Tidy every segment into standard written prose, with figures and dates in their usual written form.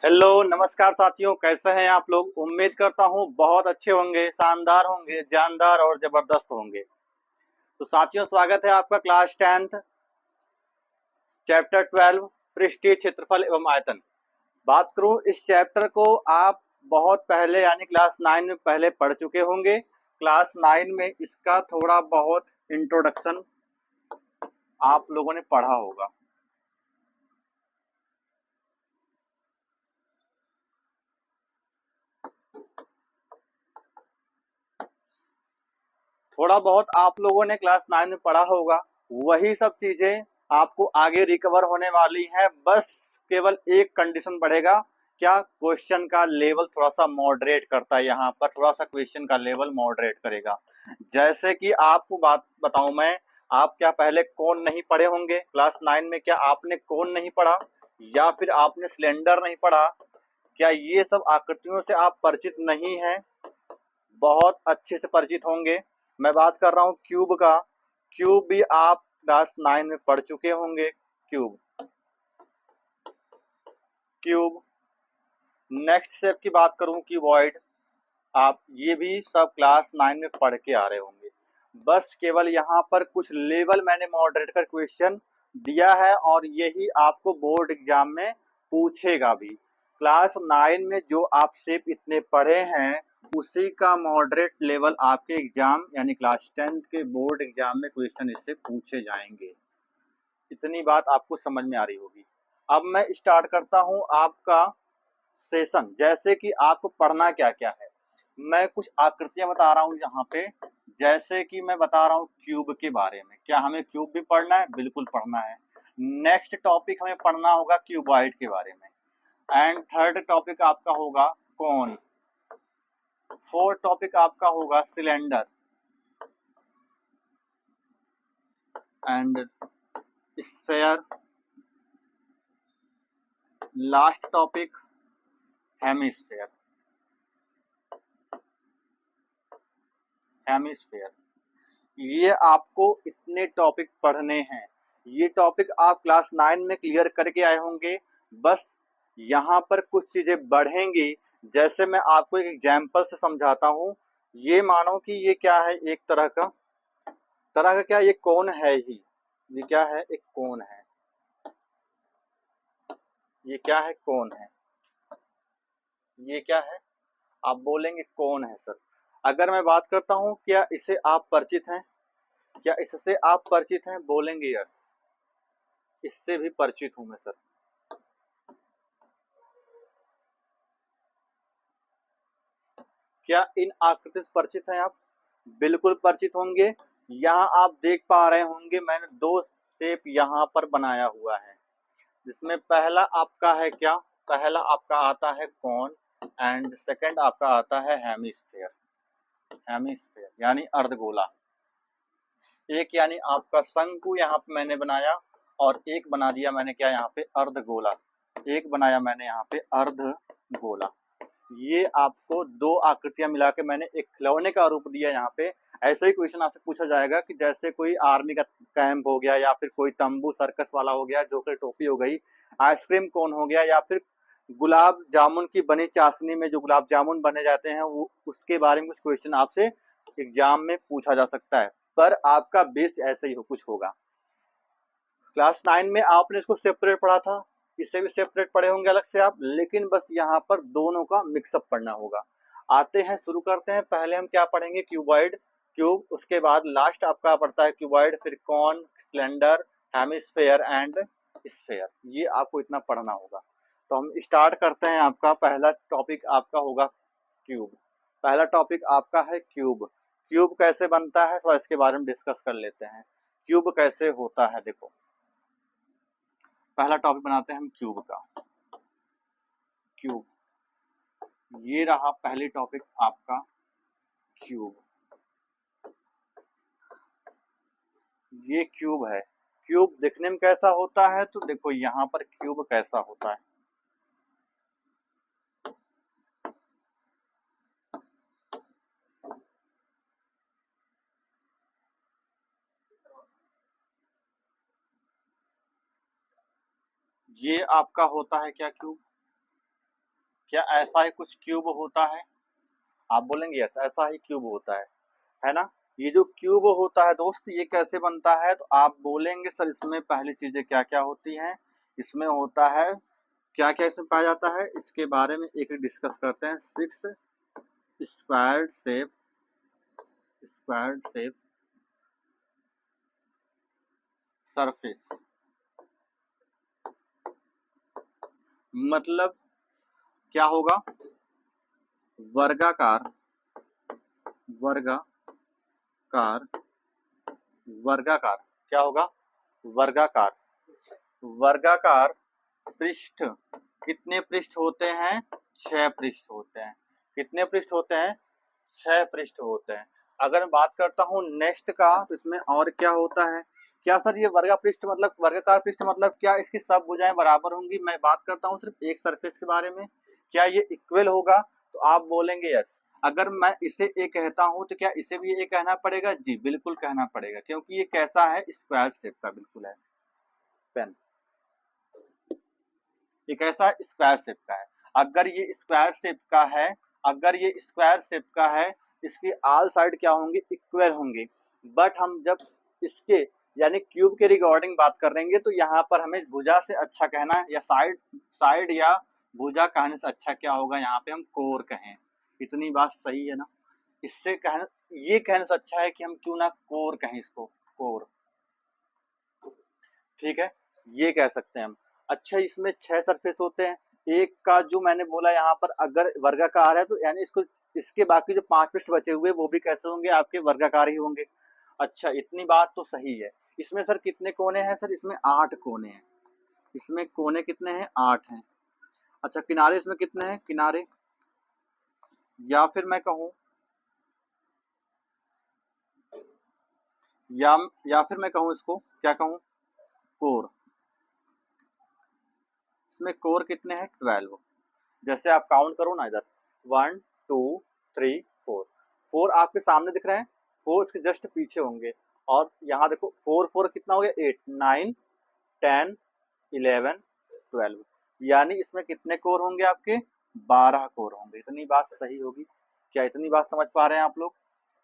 Hello नमस्कार साथियों, कैसे हैं आप लोग। उम्मीद करता हूं बहुत अच्छे होंगे, शानदार होंगे, जानदार और जबरदस्त होंगे। तो साथियों, स्वागत है आपका क्लास 10th चैप्टर 12 पृष्ठीय क्षेत्रफल एवं आयतन। बात करूं इस चैप्टर को आप बहुत पहले यानी क्लास 9 में पहले पढ़ चुके होंगे। क्लास 9 में इसका थोड़ा बहुत इंट्रोडक्शन आप लोगों ने पढ़ा होगा। थोड़ा बहुत आप लोगों ने क्लास 9 में पढ़ा होगा, वही सब चीजें आपको आगे रिकवर होने वाली हैं। बस केवल एक कंडीशन बढ़ेगा, क्या क्वेश्चन का लेवल थोड़ा सा मॉडरेट करता है। यहाँ पर थोड़ा सा क्वेश्चन का लेवल मॉडरेट करेगा। जैसे कि आपको बात बताऊं मैं, आप क्या पहले कौन नहीं पढ़े होंगे क्लास 9 में? क्या आपने कौन नहीं पढ़ा या फिर आपने सिलेंडर नहीं पढ़ा? क्या ये सब आकृतियों से आप परिचित नहीं हैं? बहुत अच्छे से परिचित होंगे। मैं बात कर रहा हूँ क्यूब का। क्यूब भी आप क्लास 9 में पढ़ चुके होंगे। क्यूब क्यूब नेक्स्ट स्टेप की बात करूं क्यूबॉइड, आप ये भी सब क्लास 9 में पढ़ के आ रहे होंगे। बस केवल यहाँ पर कुछ लेवल मैंने मॉडरेट कर क्वेश्चन दिया है और यही आपको बोर्ड एग्जाम में पूछेगा भी। क्लास 9 में जो आप सिर्फ इतने पढ़े हैं उसी का मॉडरेट लेवल आपके एग्जाम यानी क्लास 10th के बोर्ड एग्जाम में क्वेश्चन इससे पूछे जाएंगे। इतनी बात आपको समझ में आ रही होगी। अब मैं स्टार्ट करता हूं आपका सेशन। जैसे कि आपको पढ़ना क्या क्या है, मैं कुछ आकृतियां बता रहा हूं यहाँ पे। जैसे कि मैं बता रहा हूँ क्यूब के बारे में। क्या हमें क्यूब भी पढ़ना है? बिल्कुल पढ़ना है। नेक्स्ट टॉपिक हमें पढ़ना होगा क्यूबॉइड के बारे में। एंड थर्ड टॉपिक आपका होगा कौन। फोर्थ टॉपिक आपका होगा cylinder and sphere. Last topic hemisphere. Hemisphere, ये आपको इतने टॉपिक पढ़ने हैं। ये टॉपिक आप क्लास 9 में क्लियर करके आए होंगे। बस यहाँ पर कुछ चीजें बढ़ेंगी। जैसे मैं आपको एक एग्जाम्पल से समझाता हूँ। ये मानो कि ये क्या है, एक तरह का क्या, ये कौन है ही। ये क्या है? एक कौन है। ये क्या है? कौन है। ये क्या है? आप बोलेंगे कौन है सर। अगर मैं बात करता हूँ क्या इसे आप परिचित हैं? क्या इससे आप परिचित हैं? बोलेंगे यस, इससे भी परिचित हूं मैं सर। क्या इन आकृति से परिचित हैं आप? बिल्कुल परिचित होंगे। यहाँ आप देख पा रहे होंगे मैंने दो शेप यहाँ पर बनाया हुआ है, जिसमें पहला आपका है क्या? पहला आपका आता है कौन एंड सेकंड आपका आता है हेमिस्फेयर। हेमिस्फेयर यानी अर्धगोला। एक यानी आपका शंकु यहाँ पे मैंने बनाया और एक बना दिया मैंने क्या यहाँ पे? अर्धगोला। एक बनाया मैंने यहाँ पे अर्धगोला। ये आपको दो आकृतियां मिला के मैंने एक खिलौने का रूप दिया यहाँ पे। ऐसे ही क्वेश्चन आपसे पूछा जाएगा कि जैसे कोई आर्मी का कैंप हो गया या फिर कोई तंबू सर्कस वाला हो गया, जोकर टोपी हो गई, आइसक्रीम कोन हो गया, या फिर गुलाब जामुन की बनी चाशनी में जो गुलाब जामुन बने जाते हैं वो, उसके बारे में कुछ क्वेश्चन आपसे एग्जाम में पूछा जा सकता है। पर आपका बेस ऐसे ही कुछ होगा। क्लास 9 में आपने इसको सेपरेट पढ़ा था, इसे भी सेपरेट पढ़े होंगे अलग से आप, लेकिन बस यहाँ पर दोनों का मिक्सअप पढ़ना होगा। आते हैं, शुरू करते हैं। पहले हम क्या पढ़ेंगे? Cuboid, cube. उसके बाद लास्ट आपका पढ़ता है क्यूबॉइड, फिर cone, cylinder, hemisphere and sphere. ये आपको इतना पढ़ना होगा। तो हम स्टार्ट करते हैं। आपका पहला टॉपिक आपका होगा क्यूब। पहला टॉपिक आपका है क्यूब। क्यूब कैसे बनता है थोड़ा इसके बारे में डिस्कस कर लेते हैं। क्यूब कैसे होता है, देखो पहला टॉपिक बनाते हैं हम क्यूब का। क्यूब, ये रहा पहली टॉपिक आपका क्यूब। ये क्यूब है। क्यूब दिखने में कैसा होता है? तो देखो यहाँ पर क्यूब कैसा होता है। ये आपका होता है क्या? क्यूब। क्या ऐसा ही कुछ क्यूब होता है? आप बोलेंगे यस, ऐसा ही क्यूब होता है ना। ये जो क्यूब होता है दोस्त, ये कैसे बनता है? तो आप बोलेंगे सर इसमें पहली चीजें क्या क्या होती हैं। इसमें होता है क्या क्या इसमें पाया जाता है, इसके बारे में एक डिस्कस करते हैं। 6 square shape, square shape surface, मतलब क्या होगा? वर्गाकार, वर्गाकार, वर्गाकार क्या होगा? वर्गाकार, वर्गाकार पृष्ठ। कितने पृष्ठ होते हैं? 6 पृष्ठ होते हैं। कितने पृष्ठ होते हैं? 6 पृष्ठ होते हैं। अगर मैं बात करता हूँ नेक्स्ट का, तो इसमें और क्या होता है? क्या सर ये वर्गा पृष्ठ मतलब वर्गाकार पृष्ठ मतलब क्या इसकी सब भुजाएं बराबर होंगी? मैं बात करता हूँ सिर्फ एक सरफेस के बारे में। क्या ये इक्वल होगा? तो आप बोलेंगे यस। अगर मैं इसे ए कहता हूँ तो क्या इसे भी ए कहना पड़ेगा? जी बिल्कुल कहना पड़ेगा, क्योंकि ये कैसा है? स्क्वायर शेप का बिल्कुल है। पेन एक ऐसा स्क्वायर शेप का है। अगर ये स्क्वायर शेप का है, अगर ये स्क्वायर शेप का है, इसकी आल साइड क्या होंगे? इक्वल होंगे। बट हम जब इसके यानी क्यूब के रिगार्डिंग बात करेंगे तो यहाँ पर हमें भुजा से अच्छा कहना है, या साइड साइड या भुजा कहने से अच्छा क्या होगा? यहाँ पे हम कोर कहें। इतनी बात सही है ना? इससे कहना, ये कहने से अच्छा है कि हम क्यों ना कोर कहें इसको, कोर। ठीक है, ये कह सकते हैं हम। अच्छा, इसमें 6 सरफेस होते हैं। एक का जो मैंने बोला यहाँ पर अगर वर्गाकार है तो यानी इसको इसके बाकी जो 5 पृष्ठ बचे हुए वो भी कैसे होंगे? आपके वर्गाकार ही होंगे। अच्छा, इतनी बात तो सही है। इसमें सर कितने कोने हैं? सर इसमें 8 कोने हैं। इसमें कोने कितने हैं? 8 हैं। अच्छा, किनारे इसमें कितने हैं? किनारे, या फिर मैं कहूँ, या फिर मैं कहूँ इसको क्या कहूँ? कोर। इसमें कोर कितने हैं? 12। जैसे आप काउंट करो ना इधर, 1 2 3 4। 4 आपके सामने दिख रहे हैं, 4 इसके जस्ट पीछे होंगे। और यहाँ देखो 4 4 कितना हो गया? 8 9 10 11 12। यानी इसमें कितने कोर होंगे आपके? 12 कोर होंगे। इतनी बात सही होगी। क्या इतनी बात समझ पा रहे हैं आप लोग?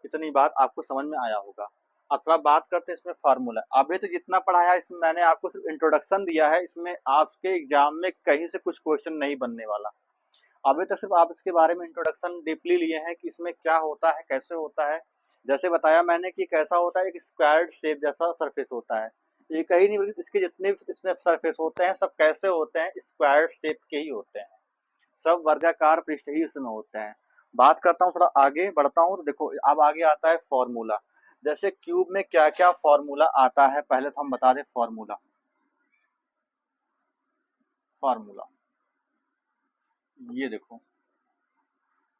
इतनी बात आपको समझ में आया होगा। अब थोड़ा बात करते हैं इसमें फार्मूला। अभी तो जितना पढ़ाया इसमें मैंने आपको सिर्फ इंट्रोडक्शन दिया है, इसमें आपके एग्जाम में कहीं से कुछ क्वेश्चन नहीं बनने वाला। अभी तक सिर्फ आप इसके बारे में इंट्रोडक्शन डीपली लिए हैं कि इसमें क्या होता है, कैसे होता है। जैसे बताया मैंने कि कैसा होता है, एक स्क्वायर शेप जैसा सरफेस होता है। एक ही नहीं बल्कि इसके जितने भी इसमें सरफेस होते हैं सब कैसे होते हैं? स्क्वायर शेप के ही होते हैं। सब वर्गाकार पृष्ठ ही इसमें होते हैं। बात करता हूँ, थोड़ा आगे बढ़ता हूँ। देखो अब आगे आता है फॉर्मूला। जैसे क्यूब में क्या क्या फॉर्मूला आता है, पहले तो हम बता दें फॉर्मूला। फॉर्मूला ये देखो,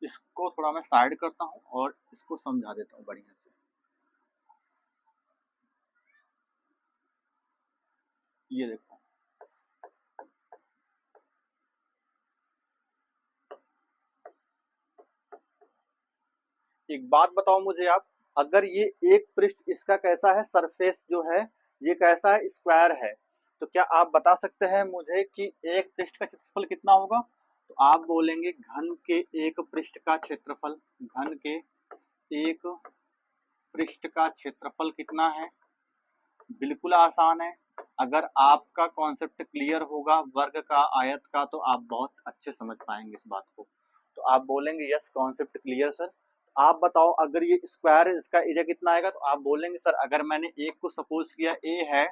इसको थोड़ा मैं साइड करता हूँ और इसको समझा देता हूँ बढ़िया से। ये देखो, एक बात बताओ मुझे आप, अगर ये एक पृष्ठ इसका कैसा है? सरफेस जो है ये कैसा है? स्क्वायर है। तो क्या आप बता सकते हैं मुझे कि एक पृष्ठ का क्षेत्रफल कितना होगा? तो आप बोलेंगे घन के एक पृष्ठ का क्षेत्रफल। घन के एक पृष्ठ का क्षेत्रफल कितना है? बिल्कुल आसान है। अगर आपका कॉन्सेप्ट क्लियर होगा वर्ग का, आयत का, तो आप बहुत अच्छे समझ पाएंगे इस बात को। तो आप बोलेंगे यस कॉन्सेप्ट क्लियर सर। आप बताओ अगर ये स्क्वायर है इसका एरिया कितना आएगा? तो आप बोलेंगे सर अगर मैंने एक को सपोज किया ए है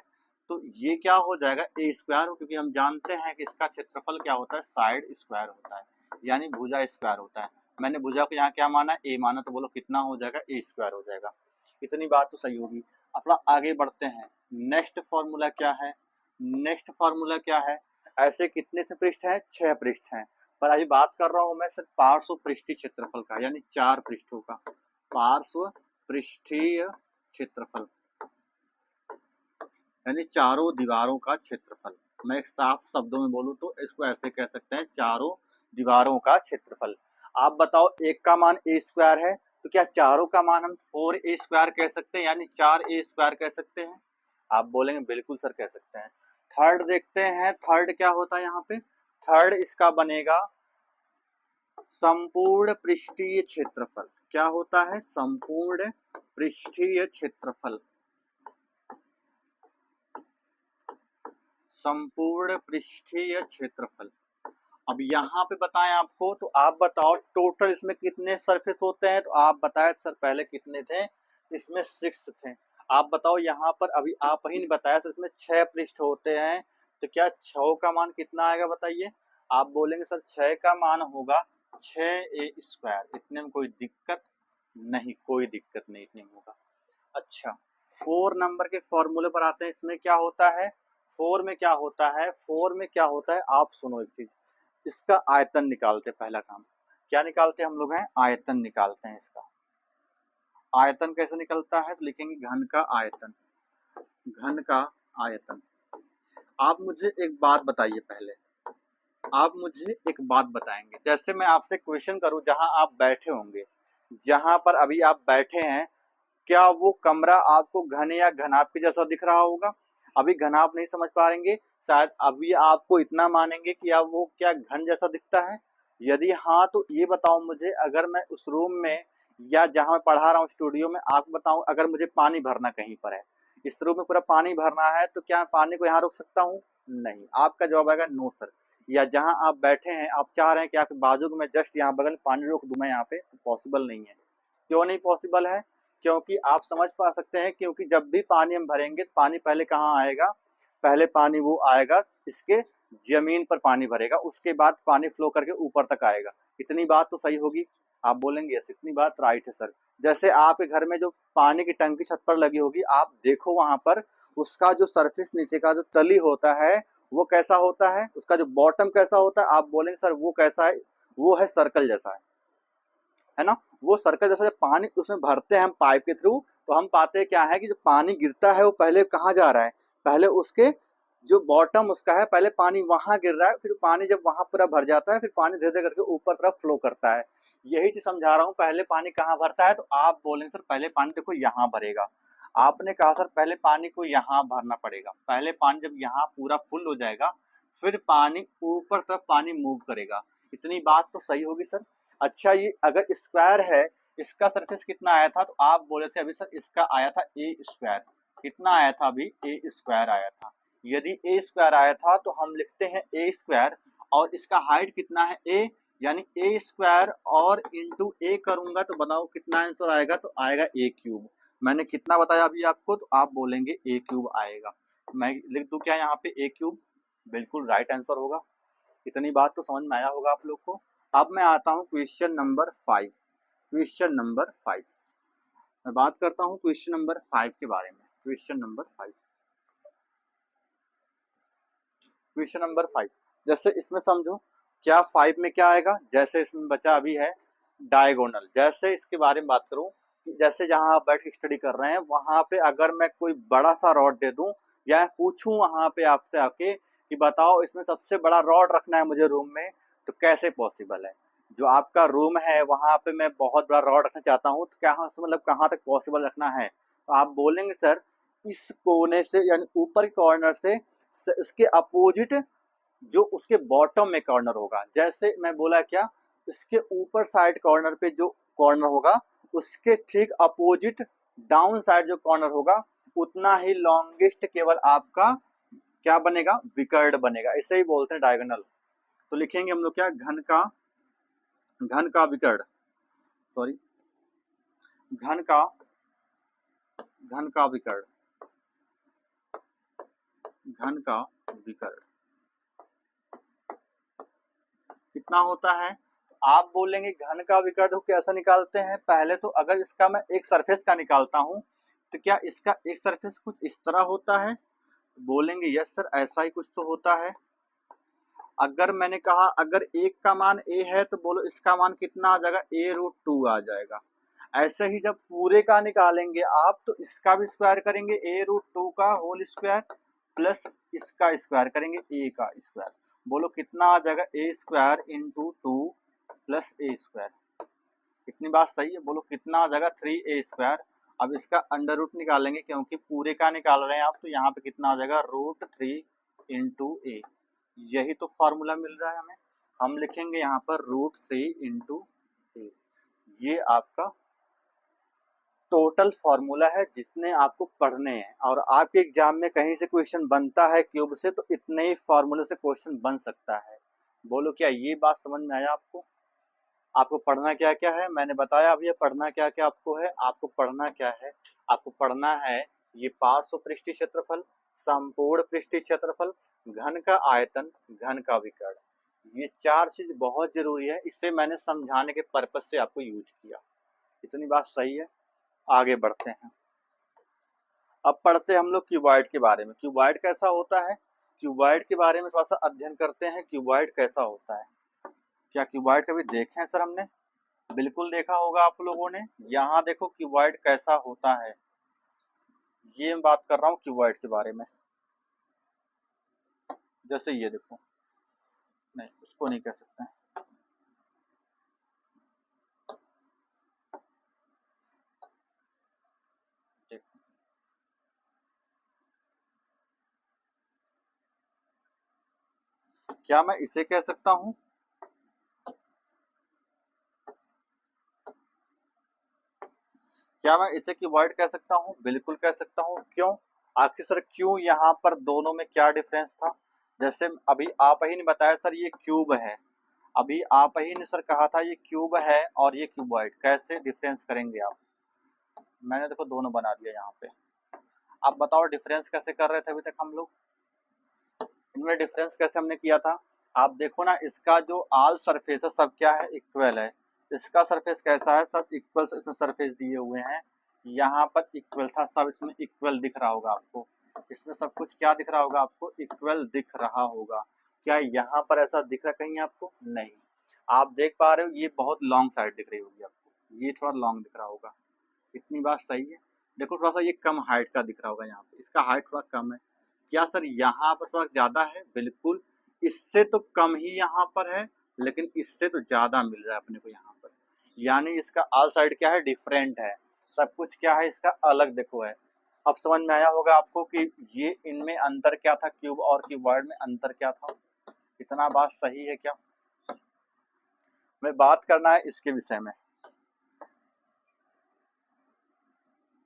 तो ये क्या हो जाएगा? ए स्क्वायर, क्योंकि हम जानते हैं कि इसका क्षेत्रफल क्या होता है? साइड स्क्वायर होता है, यानी भुजा स्क्वायर होता है। मैंने भुजा को यहाँ क्या माना? ए माना, तो बोलो कितना हो जाएगा? ए स्क्वायर हो जाएगा। इतनी बात तो सही होगी। अपना आगे बढ़ते हैं। नेक्स्ट फॉर्मूला क्या है? नेक्स्ट फॉर्मूला क्या है? ऐसे कितने से पृष्ठ हैं? 6 पृष्ठ हैं। पर अभी बात कर रहा हूं मैं सिर्फ पार्श्व पृष्ठीय क्षेत्रफल का, यानी 4 पृष्ठों का। पार्श्व पृष्ठीय क्षेत्रफल यानी चारों दीवारों का क्षेत्रफल। मैं एक साफ शब्दों में बोलूं तो इसको ऐसे कह सकते हैं, चारों दीवारों का क्षेत्रफल। आप बताओ एक का मान ए स्क्वायर है, तो क्या चारों का मान हम 4a स्क्वायर कह सकते हैं, यानी 4a स्क्वायर कह सकते हैं? आप बोलेंगे बिल्कुल सर कह सकते हैं। थर्ड देखते हैं, थर्ड क्या होता है यहाँ पे? थर्ड इसका बनेगा संपूर्ण पृष्ठीय क्षेत्रफल क्या होता है? संपूर्ण पृष्ठीय क्षेत्रफल, संपूर्ण पृष्ठीय क्षेत्रफल। अब यहाँ पे बताएं आपको, तो आप बताओ टोटल इसमें कितने सरफेस होते हैं? तो आप बताए सर पहले कितने थे? इसमें 6 थे। आप बताओ यहाँ पर, अभी आप ही नहीं बताया, तो इसमें 6 पृष्ठ होते हैं, तो क्या 6 का मान कितना आएगा बताइए? आप बोलेंगे सर 6 का मान होगा 6a स्क्वायर। इतने में कोई दिक्कत नहीं, कोई दिक्कत नहीं इतने में होगा। अच्छा, 4 नंबर के फॉर्मूले पर आते हैं। इसमें क्या होता है? 4 में क्या होता है? 4 में क्या होता है आप सुनो एक चीज, इसका आयतन निकालते। पहला काम क्या निकालते हम लोग हैं? आयतन निकालते हैं। इसका आयतन कैसे निकलता है? तो लिखेंगे घन का आयतन, घन का आयतन। आप मुझे एक बात बताइए, पहले आप मुझे एक बात बताएंगे, जैसे मैं आपसे क्वेश्चन करूं जहां आप बैठे होंगे, जहां पर अभी आप बैठे हैं, क्या वो कमरा आपको घन या घनाभ के जैसा दिख रहा होगा? अभी घनाभ नहीं समझ पाएंगे शायद, अभी आपको इतना मानेंगे कि अब वो क्या घन जैसा दिखता है? यदि हाँ, तो ये बताओ मुझे, अगर मैं उस रूम में या जहां मैं पढ़ा रहा हूँ स्टूडियो में, आप बताऊं अगर मुझे पानी भरना कहीं पर है, इस रूम में पूरा पानी भरना है, तो क्या पानी को यहाँ रोक सकता हूँ? नहीं। आपका जवाब आएगा नो सर। या जहां आप बैठे हैं, आप चाह रहे हैं कि आपके बाजू में जस्ट यहाँ बगल पानी रोक दूं मैं यहाँ पे, तो पॉसिबल नहीं है। क्यों नहीं पॉसिबल है? क्योंकि आप समझ पा सकते हैं, क्योंकि जब भी पानी हम भरेंगे, पानी पहले कहाँ आएगा? पहले पानी वो आएगा इसके जमीन पर पानी भरेगा, उसके बाद पानी फ्लो करके ऊपर तक आएगा। इतनी बात तो सही होगी? आप बोलेंगे यस, इतनी बात राइट है सर। जैसे आपके घर में जो पानी की टंकी छत पर लगी होगी, आप देखो वहां पर उसका जो सरफेस, नीचे का जो तली होता है, वो कैसा होता है? उसका जो बॉटम कैसा होता है? आप बोलेंगे सर वो कैसा है? वो है सर्कल जैसा है ना? वो सर्कल जैसा। जब पानी उसमें भरते हैं हम पाइप के थ्रू, तो हम पाते हैं क्या है कि जो पानी गिरता है वो पहले कहाँ जा रहा है? पहले उसके जो बॉटम उसका है, पहले पानी वहां गिर रहा है, फिर पानी जब वहां पूरा भर जाता है, फिर पानी धीरे धीरे करके ऊपर तरफ फ्लो करता है। यही चीज समझा रहा हूँ, पहले पानी कहाँ भरता है? तो आप बोलेंगे सर पहले पानी देखो यहाँ भरेगा। आपने कहा सर पहले पानी को यहाँ भरना पड़ेगा, पहले पानी जब यहाँ पूरा फुल हो जाएगा, फिर पानी ऊपर तरफ पानी मूव करेगा। इतनी बात तो सही होगी सर। अच्छा, ये अगर स्क्वायर है, इसका सरफेस कितना आया था? तो आप बोले थे अभी सर इसका आया था ए स्क्वायर। कितना आया था अभी? ए स्क्वायर आया था। यदि ए स्क्वायर आया था तो हम लिखते हैं ए स्क्वायर, और इसका हाइट कितना है? ए, यानी ए स्क्वायर और इंटू ए करूंगा तो बताओ कितना आंसर आएगा? तो आएगा ए क्यूब। मैंने कितना बताया अभी आपको? तो आप बोलेंगे ए क्यूब आएगा। मैं लिख दूं क्या यहाँ पे? ए क्यूब बिल्कुल राइट आंसर होगा। इतनी बात तो समझ में आया होगा आप लोग को। अब मैं आता हूँ क्वेश्चन नंबर 5। क्वेश्चन नंबर 5 मैं बात करता हूँ क्वेश्चन नंबर 5 के बारे में। क्वेश्चन नंबर 5, क्वेश्चन नंबर 5 जैसे इसमें समझो, क्या 5 में क्या आएगा? जैसे इसमें बचा अभी है डायगोनल। जैसे इसके बारे में बात करूं कि जैसे जहां आप बैठ के स्टडी कर रहे हैं, वहां पे अगर मैं कोई बड़ा सा रॉड दे दूं या पूछूं वहां पे आपसे आके कि बताओ इसमें सबसे बड़ा रॉड रखना है मुझे रूम में, तो कैसे पॉसिबल है? जो आपका रूम है वहां पे मैं बहुत बड़ा रॉड रखना चाहता हूं, तो क्या मतलब कहाँ तक पॉसिबल रखना है? तो आप बोलेंगे सर इस कोने से, यानी ऊपर के कॉर्नर से इसके अपोजिट जो उसके बॉटम में कॉर्नर होगा। जैसे मैं बोला क्या, इसके ऊपर साइड कॉर्नर पे जो कॉर्नर होगा, उसके ठीक अपोजिट डाउन साइड जो कॉर्नर होगा, उतना ही लॉन्गेस्ट केवल आपका क्या बनेगा? विकर्ड बनेगा। इसे ही बोलते हैं डायगोनल। तो लिखेंगे हम लोग क्या? घन का विकर्ण, सॉरी, घन का विकर्ण, घन का विकर्ण कितना होता है? आप बोलेंगे घन का विकर्ण कैसे निकालते हैं? पहले तो अगर इसका मैं एक सरफेस का निकालता हूं, तो क्या इसका एक सरफेस कुछ इस तरह होता है? बोलेंगे यस सर ऐसा ही कुछ तो होता है। अगर मैंने कहा अगर एक का मान ए है, तो बोलो इसका मान कितना आ जाएगा? a√2 आ जाएगा। ऐसे ही जब पूरे का निकालेंगे आप, तो इसका भी स्क्वायर करेंगे, a√2 का होल स्क्वायर प्लस इसका स्क्वायर करेंगे, a का स्क्वायर। बोलो कितना आ जाएगा? a square into 2 plus A square. इतनी बात सही है? बोलो कितना आ जाएगा? 3a square. अब इसका अंडर रूट निकालेंगे, क्योंकि पूरे का निकाल रहे हैं आप, तो यहाँ पे कितना आ जाएगा? √3 इंटू ए। यही तो फॉर्मूला मिल रहा है हमें। हम लिखेंगे यहाँ पर √3 इंटू ए। ये आपका टोटल फॉर्मूला है जितने आपको पढ़ने हैं, और आपके एग्जाम में कहीं से क्वेश्चन बनता है क्यूब से तो इतने ही फॉर्मूले से क्वेश्चन बन सकता है। बोलो क्या ये बात समझ में आया आपको? आपको पढ़ना क्या क्या है मैंने बताया अभी, पढ़ना क्या क्या आपको है। आपको पढ़ना क्या है, आपको पढ़ना है ये पार्श्व पृष्ठीय क्षेत्रफल, संपूर्ण पृष्ठीय क्षेत्रफल, घन का आयतन, घन का विकर्ण। ये चार चीज बहुत जरूरी है, इससे मैंने समझाने के पर्पज से आपको यूज किया। इतनी बात सही है। आगे बढ़ते हैं। अब पढ़ते हैं हम लोग क्यूबॉइड के बारे में। क्यूबॉइड कैसा होता है, क्यूबॉइड के बारे में थोड़ा सा अध्ययन करते हैं। क्यूबॉइड कैसा होता है, क्या क्यूबॉइड कभी देखे हैं सर हमने? बिल्कुल देखा होगा आप लोगों ने। यहाँ देखो क्यूबॉइड कैसा होता है, ये मैं बात कर रहा हूँ क्यूबॉइड के बारे में। जैसे ये देखो, नहीं उसको नहीं कह सकते, क्या मैं इसे कह सकता हूँ? क्या मैं इसे क्यूबॉइड कह सकता हूँ? बिल्कुल कह सकता हूँ। क्यों? आखिर सर क्यों, यहाँ पर दोनों में क्या डिफरेंस था? जैसे अभी आप ही ने बताया सर ये क्यूब है, अभी आप ही ने सर कहा था ये क्यूब है और ये क्यूबॉइड, कैसे डिफरेंस करेंगे आप? मैंने देखो दोनों बना दिया यहाँ पे। आप बताओ डिफरेंस कैसे कर रहे थे अभी तक हम लोग? इनमें डिफरेंस कैसे हमने किया था? आप देखो ना, इसका जो आल सरफेस है सब क्या है, इक्वल है। इसका सरफेस कैसा है, सब इक्वल इसमें सरफेस दिए हुए हैं। यहाँ पर इक्वल था, सब इसमें इक्वल दिख रहा होगा आपको। इसमें सब कुछ क्या दिख रहा होगा आपको, इक्वल दिख रहा होगा। क्या यहाँ पर ऐसा दिख रहा कहीं आपको? नहीं। आप देख पा रहे हो ये बहुत लॉन्ग साइड दिख रही होगी आपको, ये थोड़ा लॉन्ग दिख रहा होगा। इतनी बात सही है। देखो थोड़ा सा ये कम हाइट का दिख रहा होगा, यहाँ पे इसका हाइट थोड़ा कम है। क्या सर यहाँ पर थोड़ा ज्यादा है? बिल्कुल, इससे तो कम ही यहाँ पर है, लेकिन इससे तो ज्यादा मिल रहा है अपने को यहाँ पर। यानी इसका आल साइड क्या है, डिफरेंट है। सब कुछ क्या है इसका अलग देखो है। अब समझ में आया होगा आपको कि ये इनमें अंतर क्या था, क्यूब और क्यूबॉइड में अंतर क्या था। इतना बात सही है क्या? मैं बात करना है इसके विषय में,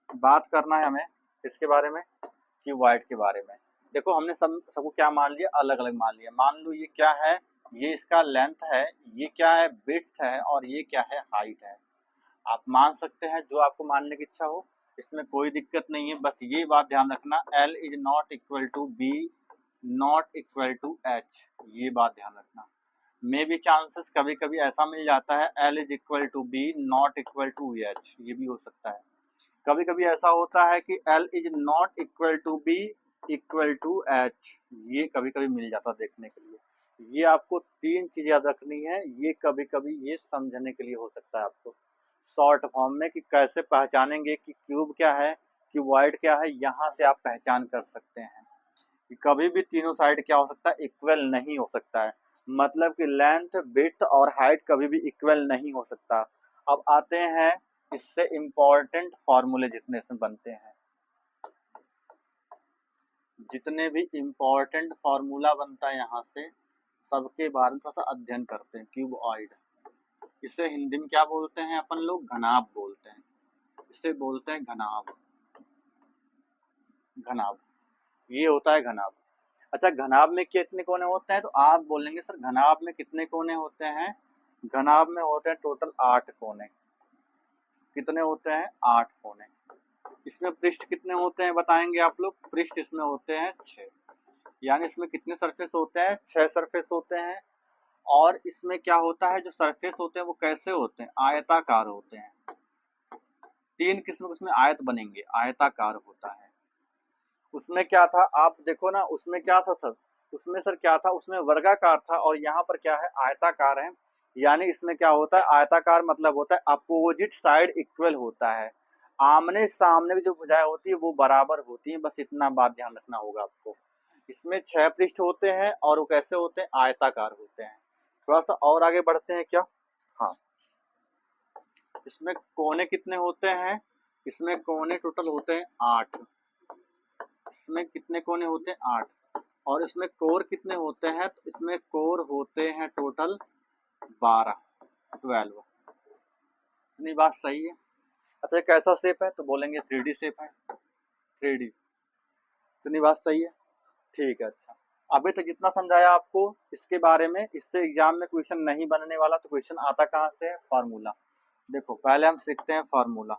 बात करना है हमें इसके बारे में, क्यूबॉइड के बारे में। देखो हमने सबको क्या मान लिया, अलग अलग मान लिया। मान लो ये क्या है, ये इसका लेंथ है, ये क्या है, विड्थ है, और ये क्या है, हाइट है। आप मान सकते हैं जो आपको मानने की इच्छा हो, इसमें कोई दिक्कत नहीं है। बस ये बात ध्यान रखना, L is not equal to B not equal to H, ये बात ध्यान रखना। मे बी चांसेस कभी कभी ऐसा मिल जाता है L is equal to B not equal to H, ये भी हो सकता है। कभी कभी ऐसा होता है कि L is not equal to B equal to H, ये कभी कभी मिल जाता है देखने के लिए। ये आपको तीन चीज याद रखनी है, ये कभी कभी ये समझने के लिए हो सकता है आपको शॉर्ट फॉर्म में, कि कैसे पहचानेंगे कि क्यूब क्या है, क्यूबॉइड क्या है। यहाँ से आप पहचान कर सकते हैं कि कभी भी तीनों साइड क्या हो सकता है, इक्वल नहीं हो सकता है। मतलब कि लेंथ, विड्थ और हाइट कभी भी इक्वल नहीं हो सकता। अब आते हैं इससे इम्पोर्टेंट फॉर्मूले जितने इसमें बनते हैं, जितने भी इम्पोर्टेंट फॉर्मूला बनता है यहाँ से, सबके बारे में थोड़ा सा अध्ययन करते हैं। क्यूबॉइड, इसे हिंदी में क्या बोलते हैं अपन लोग, घनाभ बोलते हैं। इसे बोलते हैं घनाभ, घनाभ, ये होता है घनाभ। अच्छा घनाभ में कितने कोने होते हैं, तो आप बोलेंगे सर घनाभ में कितने कोने होते हैं? घनाभ में होते हैं टोटल 8 कोने। कितने होते हैं? 8 कोने। इसमें पृष्ठ कितने होते हैं बताएंगे आप लोग? पृष्ठ इसमें होते हैं 6। यानी इसमें कितने सरफेस होते हैं? 6 सरफेस होते हैं। और इसमें क्या होता है, जो सरफेस होते हैं वो कैसे होते हैं? आयताकार होते हैं। 3 किस्म के उसमें आयत बनेंगे, आयताकार होता है। उसमें क्या था आप देखो ना, उसमें क्या था सर, उसमें सर क्या था, उसमें वर्गाकार था, और यहाँ पर क्या है, आयताकार है। यानी इसमें क्या होता है, आयताकार मतलब होता है अपोजिट साइड इक्वल होता है। आमने सामने की जो भुजाएं होती है वो बराबर होती है। बस इतना बात ध्यान रखना होगा आपको। इसमें 6 पृष्ठ होते हैं और वो कैसे होते हैं, आयताकार होते हैं। थोड़ा सा और आगे बढ़ते हैं क्या? हाँ, इसमें कोने कितने होते हैं? इसमें कोने टोटल होते हैं 8। इसमें कितने कोने होते हैं? 8। और इसमें कोर कितने होते हैं, तो इसमें कोर होते हैं टोटल 12 12। इतनी बात सही है। अच्छा कैसा शेप है, तो बोलेंगे 3D शेप है, 3D। इतनी बात सही है, ठीक है। अच्छा अभी तक जितना समझाया आपको इसके बारे में, इससे एग्जाम में क्वेश्चन नहीं बनने वाला। तो क्वेश्चन आता कहाँ से है, फार्मूला। देखो पहले हम सीखते हैं फार्मूला।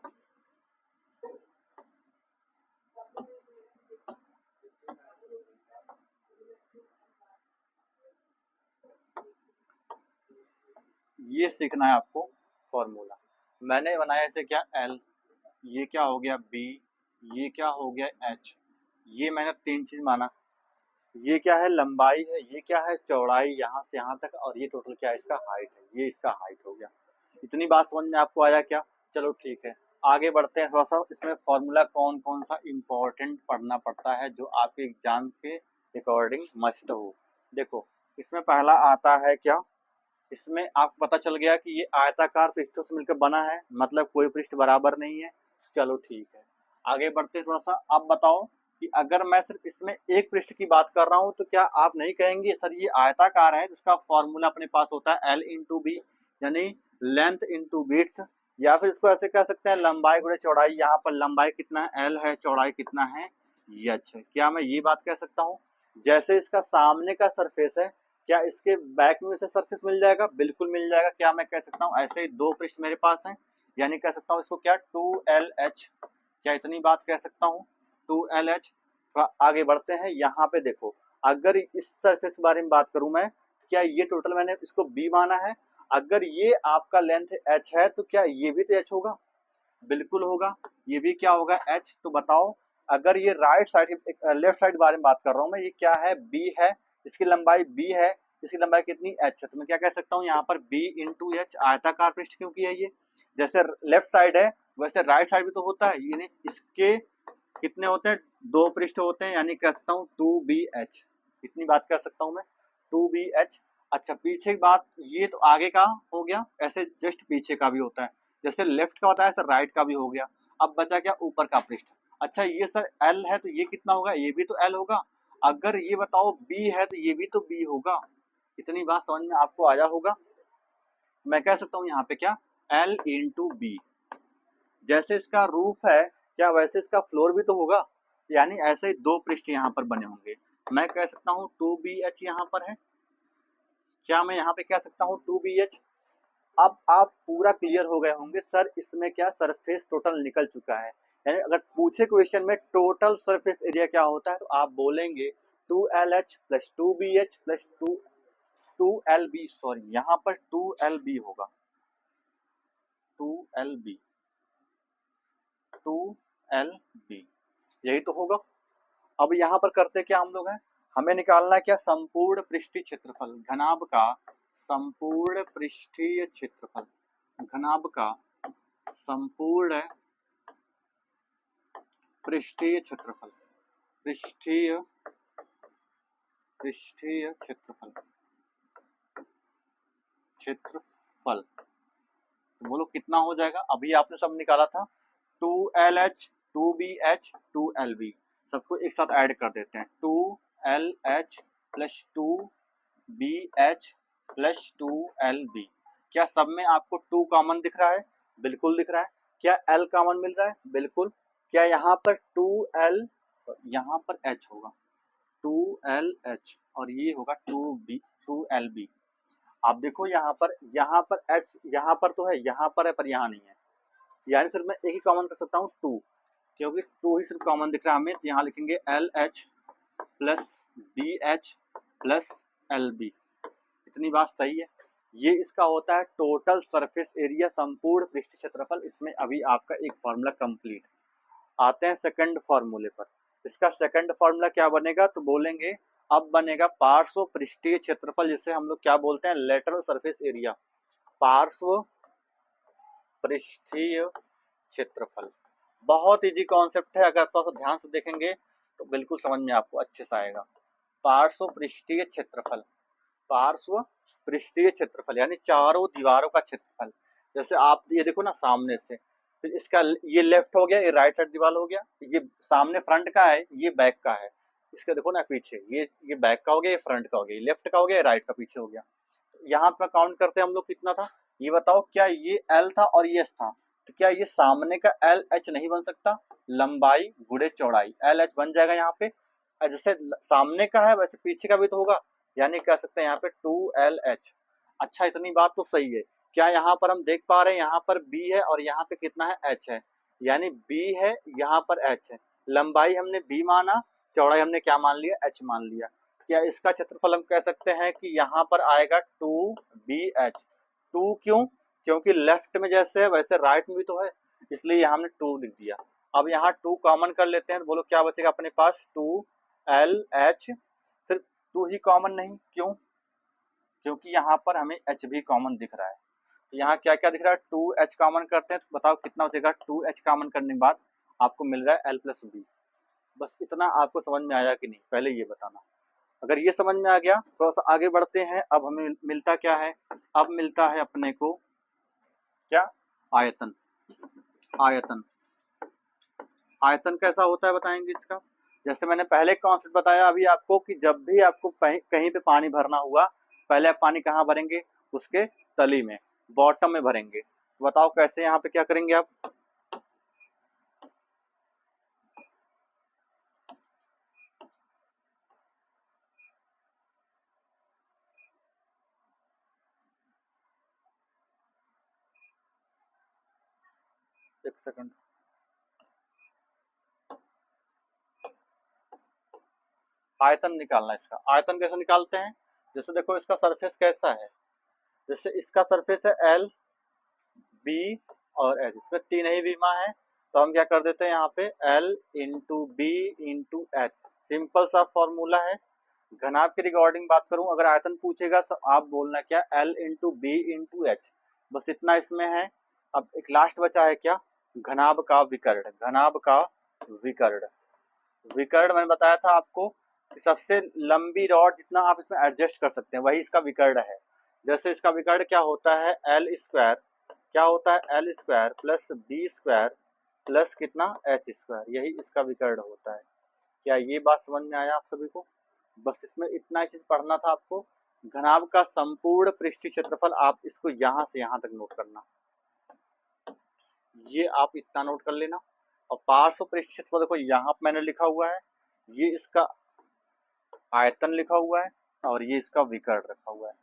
ये सीखना है आपको फॉर्मूला। मैंने बनाया इसे क्या, एल, ये क्या हो गया बी, ये क्या हो गया एच। ये मैंने 3 चीज माना। ये क्या है, लंबाई है, ये क्या है, चौड़ाई यहाँ से यहाँ तक, और ये टोटल क्या है, इसका हाइट है, ये इसका हाइट हो गया। इतनी बात समझ में आपको आया क्या? चलो ठीक है, आगे बढ़ते हैं। थोड़ा सा इसमें फॉर्मूला कौन कौन सा इम्पोर्टेंट पढ़ना पड़ता है जो आपके एग्जाम के अकॉर्डिंग मस्ट हो। देखो इसमें पहला आता है क्या, इसमें आपको पता चल गया कि ये आयताकार पृष्ठों से मिलकर बना है, मतलब कोई पृष्ठ बराबर नहीं है। चलो ठीक है, आगे बढ़ते थोड़ा सा। आप बताओ कि अगर मैं सिर्फ इसमें एक पृष्ठ की बात कर रहा हूं तो क्या आप नहीं कहेंगे सर ये आयताकार है, जिसका फॉर्मूला अपने पास होता है एल इंटू बी, यानी लेंथ इंटू विड्थ। या फिर इसको ऐसे कह सकते हैं लंबाई गुणे चौड़ाई। यहाँ पर लंबाई कितना है, एल है, चौड़ाई कितना है, एच है। क्या मैं ये बात कह सकता हूँ? जैसे इसका सामने का सरफेस है, क्या इसके बैक में से सरफेस मिल जाएगा? बिल्कुल मिल जाएगा। क्या मैं कह सकता हूँ ऐसे ही 2 पृष्ठ मेरे पास हैं, यानी कह सकता हूँ इसको क्या, 2LH। क्या इतनी बात कह सकता हूँ, 2LH। आगे बढ़ते हैं। यहाँ पे देखो, अगर इस सरफेस के बारे में बात करूं मैं, क्या ये टोटल मैंने इसको B माना है, अगर ये आपका लेंथ H है तो क्या ये भी तो H होगा? बिल्कुल होगा। ये भी क्या होगा, H। तो बताओ अगर ये राइट साइड, लेफ्ट साइड बारे में बात कर रहा हूं मैं, ये क्या है, B है, इसकी लंबाई B है, इसकी लंबाई कितनी, H है। तो मैं क्या कह सकता हूँ यहाँ पर B इंटू एच, आयताकार पृष्ठ क्योंकि है ये। जैसे लेफ्ट साइड है वैसे राइट साइड भी तो होता है, यानी इसके कितने होते हैं, 2 पृष्ठ होते हैं, यानी कह सकता हूँ 2BH। इतनी बात कर सकता हूँ मैं, 2BH। अच्छा पीछे की बात, ये तो आगे का हो गया, ऐसे जस्ट पीछे का भी होता है, जैसे लेफ्ट का होता है सर राइट का भी हो गया। अब बचा क्या, ऊपर का पृष्ठ। अच्छा ये सर L है तो ये कितना होगा, ये भी तो L होगा। अगर ये बताओ B है तो ये भी तो B होगा। इतनी बात समझ में आपको आया होगा। मैं कह सकता हूँ यहाँ पे क्या, L इंटू बी। जैसे इसका रूफ है, क्या वैसे इसका फ्लोर भी तो होगा, यानी ऐसे ही 2 पृष्ठ यहाँ पर बने होंगे। मैं कह सकता हूँ 2BH यहाँ पर है। क्या मैं यहाँ पे कह सकता हूँ 2BH? अब आप पूरा क्लियर हो गए होंगे सर इसमें क्या सरफेस टोटल निकल चुका है। यानी अगर पूछे क्वेश्चन में टोटल सरफेस एरिया क्या होता है तो आप बोलेंगे 2LH plus 2BH plus 2LB। Sorry यहाँ पर 2LB होगा, 2LB, 2LB, यही तो होगा। अब यहाँ पर करते क्या हम लोग हैं, हमें निकालना है क्या, संपूर्ण पृष्ठीय क्षेत्रफल, घनाभ का संपूर्ण पृष्ठीय क्षेत्रफल, घनाभ का संपूर्ण पृष्ठीय क्षेत्रफल, पृष्ठीय पृष्ठीय क्षेत्रफल, क्षेत्रफल। तो बोलो कितना हो जाएगा, अभी आपने सब निकाला था, 2LH 2BH 2LB। सबको एक साथ ऐड कर देते हैं, 2LH plus 2BH plus 2LB। क्या सब में आपको 2 कॉमन दिख रहा है? बिल्कुल दिख रहा है। क्या L कॉमन मिल रहा है? बिल्कुल। क्या यहाँ पर 2L, यहाँ पर H होगा, 2LH, और ये होगा 2LB। आप देखो यहाँ पर H यहाँ पर तो है, यहाँ पर है पर यहाँ नहीं है, यानी सिर्फ मैं एक ही कॉमन कर सकता हूँ 2, क्योंकि 2 ही सिर्फ कॉमन दिख रहा है हमें। तो यहाँ लिखेंगे LH plus BH plus LB। इतनी बात सही है। ये इसका होता है टोटल सरफेस एरिया, संपूर्ण पृष्ठ क्षेत्रफल। इसमें अभी आपका एक फॉर्मूला कंप्लीट। आते हैं सेकंड फॉर्मूले पर। इसका सेकंड फॉर्मूला क्या बनेगा, तो बोलेंगे अब बनेगा पार्श्व पृष्ठीय क्षेत्रफल, जिसे हम लोग क्या बोलते हैं, लेटरल सरफेस एरिया। पार्श्व पृष्ठीय क्षेत्रफल बहुत इजी कॉन्सेप्ट है, अगर थोड़ा सा ध्यान से देखेंगे तो बिल्कुल समझ में आपको अच्छे से आएगा। पार्श्व पृष्ठीय क्षेत्रफल, पार्श्व पृष्ठीय क्षेत्रफल यानी चारों दीवारों का क्षेत्रफल। जैसे आप ये देखो ना सामने से, फिर इसका ये लेफ्ट हो गया, ये राइट साइड दीवार हो गया, ये सामने फ्रंट का है, ये बैक का है, इसका देखो ना पीछे, ये बैक का हो गया, ये फ्रंट का हो गया, ये लेफ्ट का हो गया, ये राइट का पीछे हो गया। यहाँ पर काउंट करते हैं हम लोग कितना था, ये बताओ, क्या ये L था और ये S था, तो क्या ये सामने का LH नहीं बन सकता? लंबाई गुणे चौड़ाई LH बन जाएगा यहाँ पे। जैसे सामने का है वैसे पीछे का भी तो होगा, यानी कह सकते हैं यहाँ पे 2LH। अच्छा, इतनी बात तो सही है। क्या यहाँ पर हम देख पा रहे हैं, यहाँ पर B है और यहाँ पे कितना है, H है, यानी B है, यहाँ पर H है। लंबाई हमने B माना, चौड़ाई हमने क्या मान लिया, H मान लिया। क्या इसका क्षेत्रफल हम कह सकते हैं कि यहाँ पर आएगा 2BH। 2 क्यों? क्योंकि लेफ्ट में जैसे है वैसे राइट में भी तो है, इसलिए यहाँ हमने 2 लिख दिया। अब यहाँ 2 कॉमन कर लेते हैं, तो बोलो क्या बचेगा अपने पास, 2LH। सिर्फ 2 ही कॉमन नहीं, क्यों? क्योंकि यहाँ पर हमें H भी कॉमन दिख रहा है। तो यहाँ क्या क्या दिख रहा है, 2H कॉमन करते हैं तो बताओ कितना बचेगा, 2H कॉमन करने के बाद आपको मिल रहा है L+B। बस इतना आपको समझ में आया कि नहीं, पहले ये बताना। अगर ये समझ में आ गया, थोड़ा सा आगे बढ़ते हैं। अब हमें मिलता क्या है, अब मिलता है अपने को क्या, आयतन। आयतन, आयतन कैसा होता है बताएंगे इसका। जैसे मैंने पहले कॉन्सेप्ट बताया अभी आपको कि जब भी आपको कहीं पे पानी भरना हुआ, पहले आप पानी कहाँ भरेंगे, उसके तली में, बॉटम में भरेंगे। बताओ कैसे, यहाँ पे क्या करेंगे आप, एक सेकंड, आयतन निकालना है इसका। आयतन कैसे निकालते हैं, जैसे देखो इसका सरफेस कैसा है, जैसे इसका सरफेस है L, B और H, इसमें 3 ही विमा है, तो हम क्या कर देते हैं यहाँ पे L into B into H. Simple सा फॉर्मूला है। घनाभ की रिगार्डिंग बात करूं, अगर आयतन पूछेगा तो आप बोलना क्या, L into B into H, बस इतना इसमें है। अब एक लास्ट बचा है क्या, घनाभ का विकर्ण। घनाभ का विकर्ण, विकर्ण मैंने बताया था आपको कि सबसे लंबी रॉड जितना आप इसमें एडजस्ट कर सकते हैं वही इसका विकर्ण है। जैसे इसका विकर्ण क्या होता है, L स्क्वायर, क्या होता है, L square plus B square plus कितना, H स्क्वायर, यही इसका विकर्ण होता है। क्या ये बात समझ में आया आप सभी को? बस इसमें इतना ही चीज पढ़ना था आपको। घनाभ का संपूर्ण पृष्ठीय क्षेत्रफल, आप इसको यहाँ से यहाँ तक नोट करना, ये आप इतना नोट कर लेना। और पार्श्व पृष्ठीय क्षेत्रफल देखो यहाँ पे मैंने लिखा हुआ है, ये इसका आयतन लिखा हुआ है और ये इसका विकर्ण रखा हुआ है।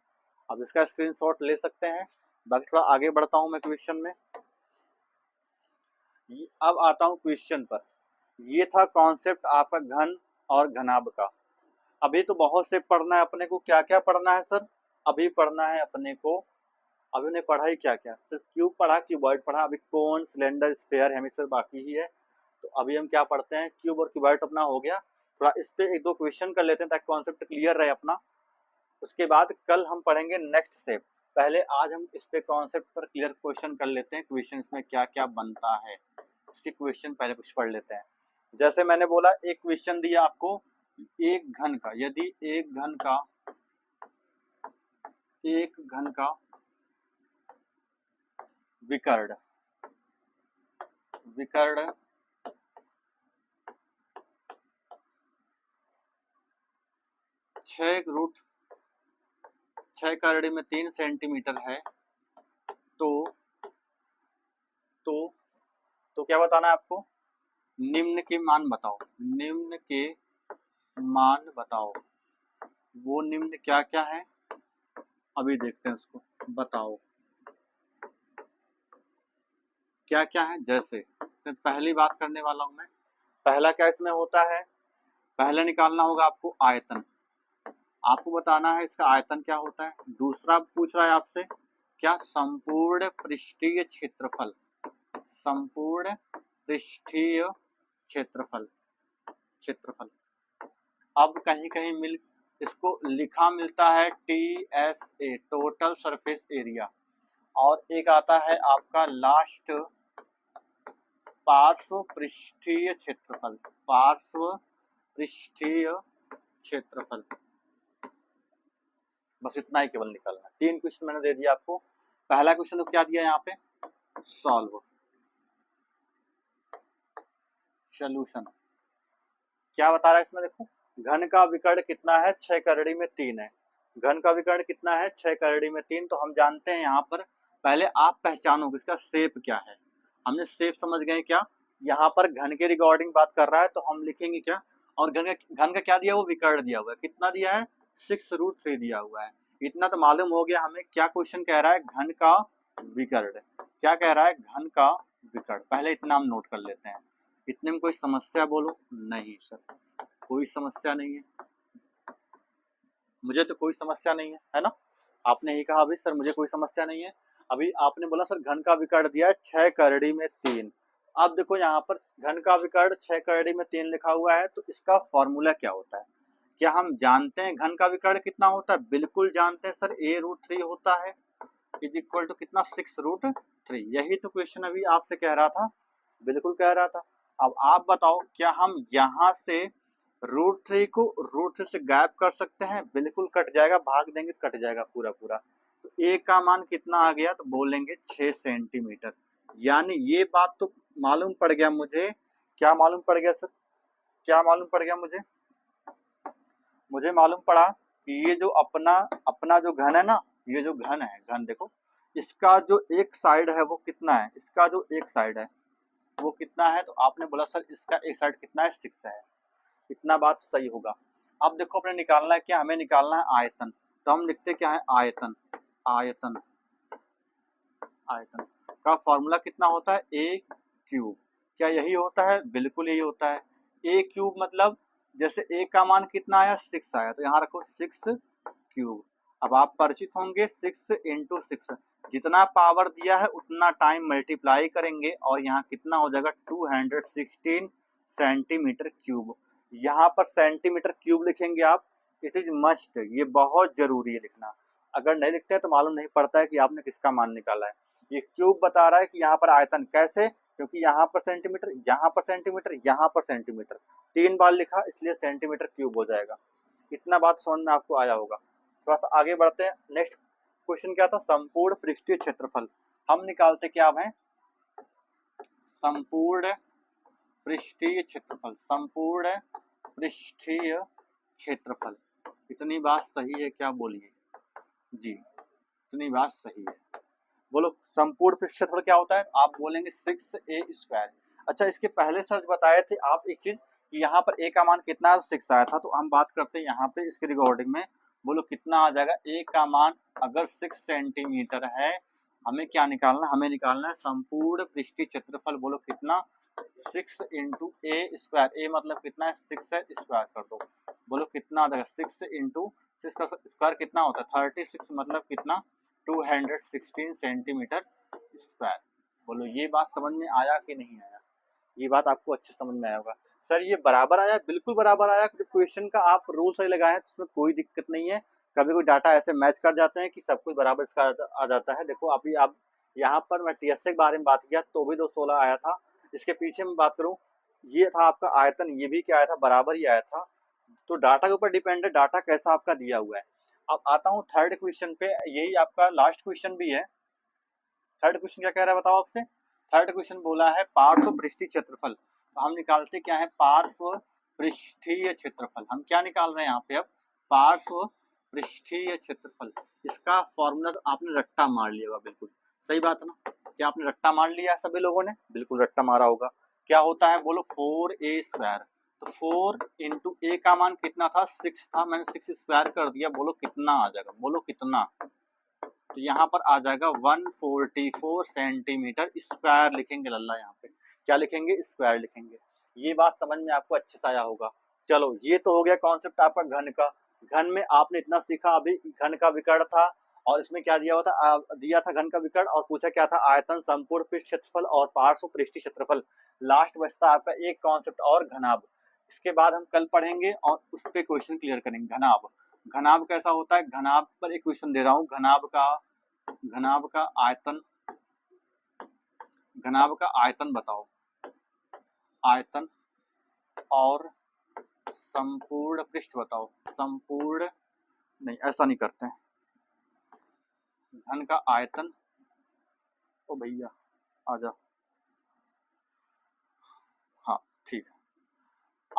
अब इसका स्क्रीनशॉट ले सकते हैं। बाकी थोड़ा आगे बढ़ता हूं मैं क्वेश्चन में। अब आता हूं क्वेश्चन पर। ये था कॉन्सेप्ट आपका घन और घनाभ का। अभी तो बहुत से पढ़ना है अपने को, क्या क्या पढ़ना है सर, अभी पढ़ना है अपने को, अभी ने पढ़ा ही क्या क्या, सिर्फ क्यूब पढ़ा, क्यूबॉइड पढ़ा, अभी कोन, सिलेंडर, स्फीयर, हेमिस्फीयर बाकी ही है। तो अभी हम क्या पढ़ते हैं, क्यूब और क्यूबॉइड अपना हो गया। थोड़ा इस पे एक दो क्वेश्चन कर लेते हैं ताकि कॉन्सेप्ट क्लियर रहे अपना। उसके बाद कल हम पढ़ेंगे नेक्स्ट स्टेप। पहले आज हम इस पे कॉन्सेप्ट पर क्लियर क्वेश्चन कर लेते हैं, क्वेश्चन इसमें क्या क्या बनता है उसके क्वेश्चन पहले कुछ पढ़ लेते हैं। जैसे मैंने बोला, एक क्वेश्चन दिया आपको, एक घन का, यदि एक घन का विकर्ण, विकर्ण 6√6 सेंटीमीटर है, तो तो तो क्या बताना है आपको, निम्न के मान बताओ, निम्न के मान बताओ। वो निम्न क्या क्या है अभी देखते हैं उसको, बताओ क्या क्या है। जैसे पहली बात करने वाला हूं मैं, पहला क्या इसमें होता है, पहले निकालना होगा आपको आयतन, आपको बताना है इसका आयतन क्या होता है। दूसरा पूछ रहा है आपसे क्या, संपूर्ण पृष्ठीय क्षेत्रफल, संपूर्ण पृष्ठीय क्षेत्रफल, क्षेत्रफल। अब कहीं कहीं मिल इसको लिखा मिलता है TSA, टोटल सरफेस एरिया, और एक आता है आपका लास्ट पार्श्व पृष्ठीय क्षेत्रफल, पार्श्व पृष्ठीय क्षेत्रफल। बस इतना ही केवल निकालना है। 3 क्वेश्चन मैंने दे दिया आपको। पहला क्वेश्चन तो क्या दिया यहाँ पे, सॉल्व, सॉल्यूशन। क्या बता रहा है इसमें देखो, घन का विकर्ण कितना है, 6 करड़ी में 3 है। घन का विकर्ण कितना है, 6 करड़ी में 3। तो हम जानते हैं यहाँ पर, पहले आप पहचानो कि इसका शेप क्या है। हमने शेप समझ गए क्या, यहाँ पर घन के रिगार्डिंग बात कर रहा है तो हम लिखेंगे क्या, और घन का क्या दिया, वो विकर्ण दिया हुआ है, कितना दिया है, 6√3 दिया हुआ है। इतना तो मालूम हो गया हमें क्या क्वेश्चन कह रहा है, घन का विकर्ण। क्या कह रहा है, घन का विकर्ण। पहले इतना हम नोट कर लेते हैं। इतने में कोई समस्या बोलो, नहीं सर कोई समस्या नहीं है, मुझे तो कोई समस्या नहीं है ना। आपने ही कहा अभी सर मुझे कोई समस्या नहीं है। अभी आपने बोला सर घन का विकर्ण दिया है 6 करड़ी में 3। अब देखो यहाँ पर घन का विकर्ण 6 करड़ी में 3 लिखा हुआ है, तो इसका फॉर्मूला क्या होता है, क्या हम जानते हैं घन का विकर्ण कितना होता है, बिल्कुल जानते हैं सर, a√3 होता है, इज इक्वल टू कितना, 6√3। यही तो क्वेश्चन अभी आपसे कह रहा था, बिल्कुल कह रहा था। अब आप बताओ क्या हम यहाँ से √3 को √3 से गायब कर सकते हैं, बिल्कुल कट जाएगा, भाग देंगे कट जाएगा पूरा पूरा। तो a का मान कितना आ गया, तो बोलेंगे 6 सेंटीमीटर। यानी ये बात तो मालूम पड़ गया मुझे, क्या मालूम पड़ गया सर, क्या मालूम पड़ गया मुझे, मुझे मालूम पड़ा कि ये जो अपना अपना जो घन है ना, ये जो घन है, घन देखो इसका जो एक साइड है वो कितना है, इसका जो एक साइड है वो कितना है, तो आपने बोला सर इसका एक साइड कितना है, 6 है। इतना बात सही होगा। अब देखो अपने निकालना है क्या, हमें निकालना है आयतन। तो हम लिखते क्या है, आयतन। आयतन, आयतन का फॉर्मूला कितना होता है, a क्यूब। क्या यही होता है, बिल्कुल यही होता है। a क्यूब मतलब जैसे a का मान कितना आया, 6 आया, तो यहाँ रखो 6 क्यूब। अब आप परिचित होंगे 6 इंटू 6, जितना पावर दिया है उतना टाइम मल्टीप्लाई करेंगे और यहाँ कितना हो जाएगा, 216 सेंटीमीटर क्यूब। यहाँ पर सेंटीमीटर क्यूब लिखेंगे आप, इट इज मस्ट, ये बहुत जरूरी है लिखना। अगर नहीं लिखते हैं तो मालूम नहीं पड़ता है कि आपने किसका मान निकाला है। ये क्यूब बता रहा है कि यहाँ पर आयतन कैसे, क्योंकि यहाँ पर सेंटीमीटर, यहाँ पर सेंटीमीटर, यहाँ पर सेंटीमीटर, 3 बार लिखा इसलिए सेंटीमीटर क्यूब हो जाएगा। इतना बात समझ में आपको आया होगा। थोड़ा सा आगे बढ़ते हैं। नेक्स्ट क्वेश्चन क्या था, संपूर्ण पृष्ठीय क्षेत्रफल। हम निकालते क्या हैं, संपूर्ण पृष्ठीय क्षेत्रफल, संपूर्ण पृष्ठीय क्षेत्रफल। इतनी बात सही है क्या, बोलिए जी, इतनी बात सही है। बोलो संपूर्ण पृष्ठ क्षेत्रफल क्या होता है, आप बोलेंगे 6a²। अच्छा इसके पहले सर बताए थे आप एक चीज, कि यहाँ पर a का मान कितना 6 आया था, तो हम बात करते हैं यहाँ पे इसके रिकॉर्डिंग में। बोलो कितना आ जाएगा, a का मान अगर 6 सेंटीमीटर है, हमें क्या निकालना, हमें निकालना है संपूर्ण पृष्ठीय क्षेत्रफल। बोलो कितना, 6 इंटू a², a मतलब कितना है, 6 है, स्क्वायर कर दो। बोलो कितना आ जाएगा, 6 इंटू 6 का स्क्वायर कितना होता है, 36, मतलब कितना, 216 सेंटीमीटर स्क्वायर। बोलो ये बात समझ में आया कि नहीं आया, ये बात आपको अच्छे समझ में आया होगा। सर ये बराबर आया, बिल्कुल बराबर आया। क्वेश्चन का आप रूल सही लगाए हैं तो इसमें कोई दिक्कत नहीं है। कभी कोई डाटा ऐसे मैच कर जाते हैं कि सब कुछ बराबर इसका आ जाता है। देखो अभी आप यहाँ पर मैं टीएसए के बारे में बात किया तो भी 216 आया था। इसके पीछे में बात करूँ, ये था आपका आयतन, ये भी क्या आया था, बराबर ही आया था। तो डाटा के ऊपर डिपेंड है, डाटा कैसा आपका दिया हुआ है। अब आता हूँ थर्ड क्वेश्चन पे, यही आपका लास्ट क्वेश्चन भी है। थर्ड क्वेश्चन क्या कह रहा है बताओ आपसे, थर्ड क्वेश्चन बोला है पार्श्व पृष्ठीय क्षेत्रफल। तो हम निकालते क्या है, पार्श्व पृष्ठीय क्षेत्रफल। हम क्या निकाल रहे हैं यहाँ पे, अब पार्श्व पृष्ठीय क्षेत्रफल। इसका फॉर्मूला तो आपने रट्टा मार लिया होगा, बिल्कुल सही बात है ना, क्या आपने रट्टा मार लिया है सभी लोगों ने, बिल्कुल रट्टा मारा होगा। क्या होता है बोलो, 4a²। तो 4 इंटू a का मान कितना था, 6 था, मैंने 6 स्क्वायर कर दिया। बोलो कितना आ जाएगा, बोलो कितना, तो यहाँ पर आ जाएगा 144 सेंटीमीटर स्क्वायर लिखेंगे लल्ला, यहाँ पे क्या लिखेंगे, स्क्वायर लिखेंगे। ये बात समझ में आपको अच्छे से आया होगा। चलो ये तो हो गया कॉन्सेप्ट आपका घन का। घन में आपने इतना सीखा, अभी घन का विकर्ण था और इसमें क्या दिया हुआ था, दिया था घन का विकर्ण और पूछा क्या था, आयतन, संपूर्ण पृष्ठ क्षेत्रफल और पार्श्व पृष्ठीय क्षेत्रफल। लास्ट बचता आपका एक कॉन्सेप्ट और, घनाभ। इसके बाद हम कल पढ़ेंगे और उस पर क्वेश्चन क्लियर करेंगे। घनाभ, घनाभ कैसा होता है, घनाभ पर एक क्वेश्चन दे रहा हूँ। घनाभ का आयतन, घनाभ का आयतन बताओ, आयतन और संपूर्ण पृष्ठ बताओ, संपूर्ण नहीं, ऐसा नहीं करते हैं। घन का आयतन, ओ भैया आजा, हाँ ठीक है,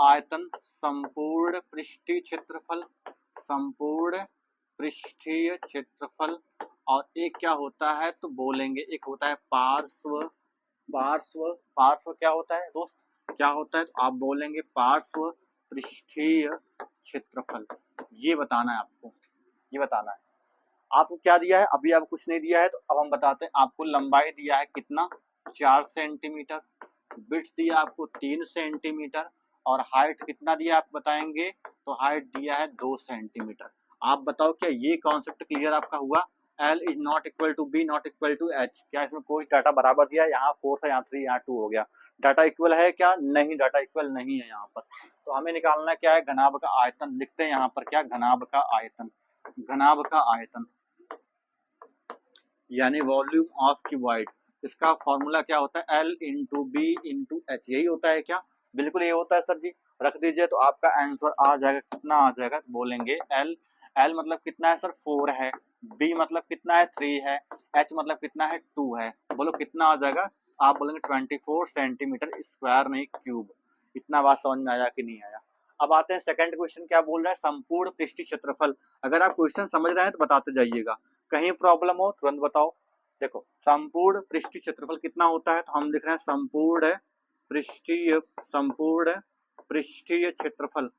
आयतन, संपूर्ण पृष्ठीय क्षेत्रफल, संपूर्ण पृष्ठीय क्षेत्रफल। और एक क्या होता है तो बोलेंगे, एक होता है पार्श्व। पार्श्व क्या होता है दोस्त, क्या होता है तो आप बोलेंगे पार्श्व पृष्ठीय क्षेत्रफल। ये बताना है आपको, ये बताना है। आपको क्या दिया है, अभी आपको कुछ नहीं दिया है तो अब हम बताते हैं। आपको लंबाई दिया है कितना, 4 सेंटीमीटर, विड्थ दिया आपको 3 सेंटीमीटर, और हाइट कितना दिया आप बताएंगे तो हाइट दिया है 2 सेंटीमीटर। आप बताओ क्या ये कॉन्सेप्ट क्लियर आपका हुआ। L is not equal to B not equal to H, क्या इसमें कोई डाटा बराबर दिया है, यहाँ 4 है, यहाँ 3, यहाँ 2 हो गया। डाटा इक्वल है क्या, नहीं, डाटा इक्वल नहीं है यहाँ पर। तो हमें निकालना क्या है, घनाभ का आयतन। लिखते हैं यहाँ पर क्या, घनाभ का आयतन। घनाभ का आयतन यानी वॉल्यूम ऑफ क्यूबॉइड। इसका फॉर्मूला क्या होता है, L into B into H. यही होता है क्या, बिल्कुल ये होता है सर जी। रख दीजिए तो आपका आंसर आ जाएगा, कितना आ जाएगा बोलेंगे L। L मतलब कितना है सर, 4 है। B मतलब कितना है, 3 है। H मतलब कितना है, 2 है। बोलो कितना आ जाएगा, आप बोलेंगे 24 सेंटीमीटर स्क्वायर, नहीं क्यूब। इतना बात समझ में आया कि नहीं आया। अब आते हैं सेकंड क्वेश्चन, क्या बोल रहा है, संपूर्ण पृष्ठीय क्षेत्रफल। अगर आप क्वेश्चन समझ रहे हैं तो बताते जाइएगा, कहीं प्रॉब्लम हो तुरंत बताओ। देखो संपूर्ण पृष्ठीय क्षेत्रफल कितना होता है तो हम लिख रहे हैं संपूर्ण पृष्ठीय क्षेत्रफल।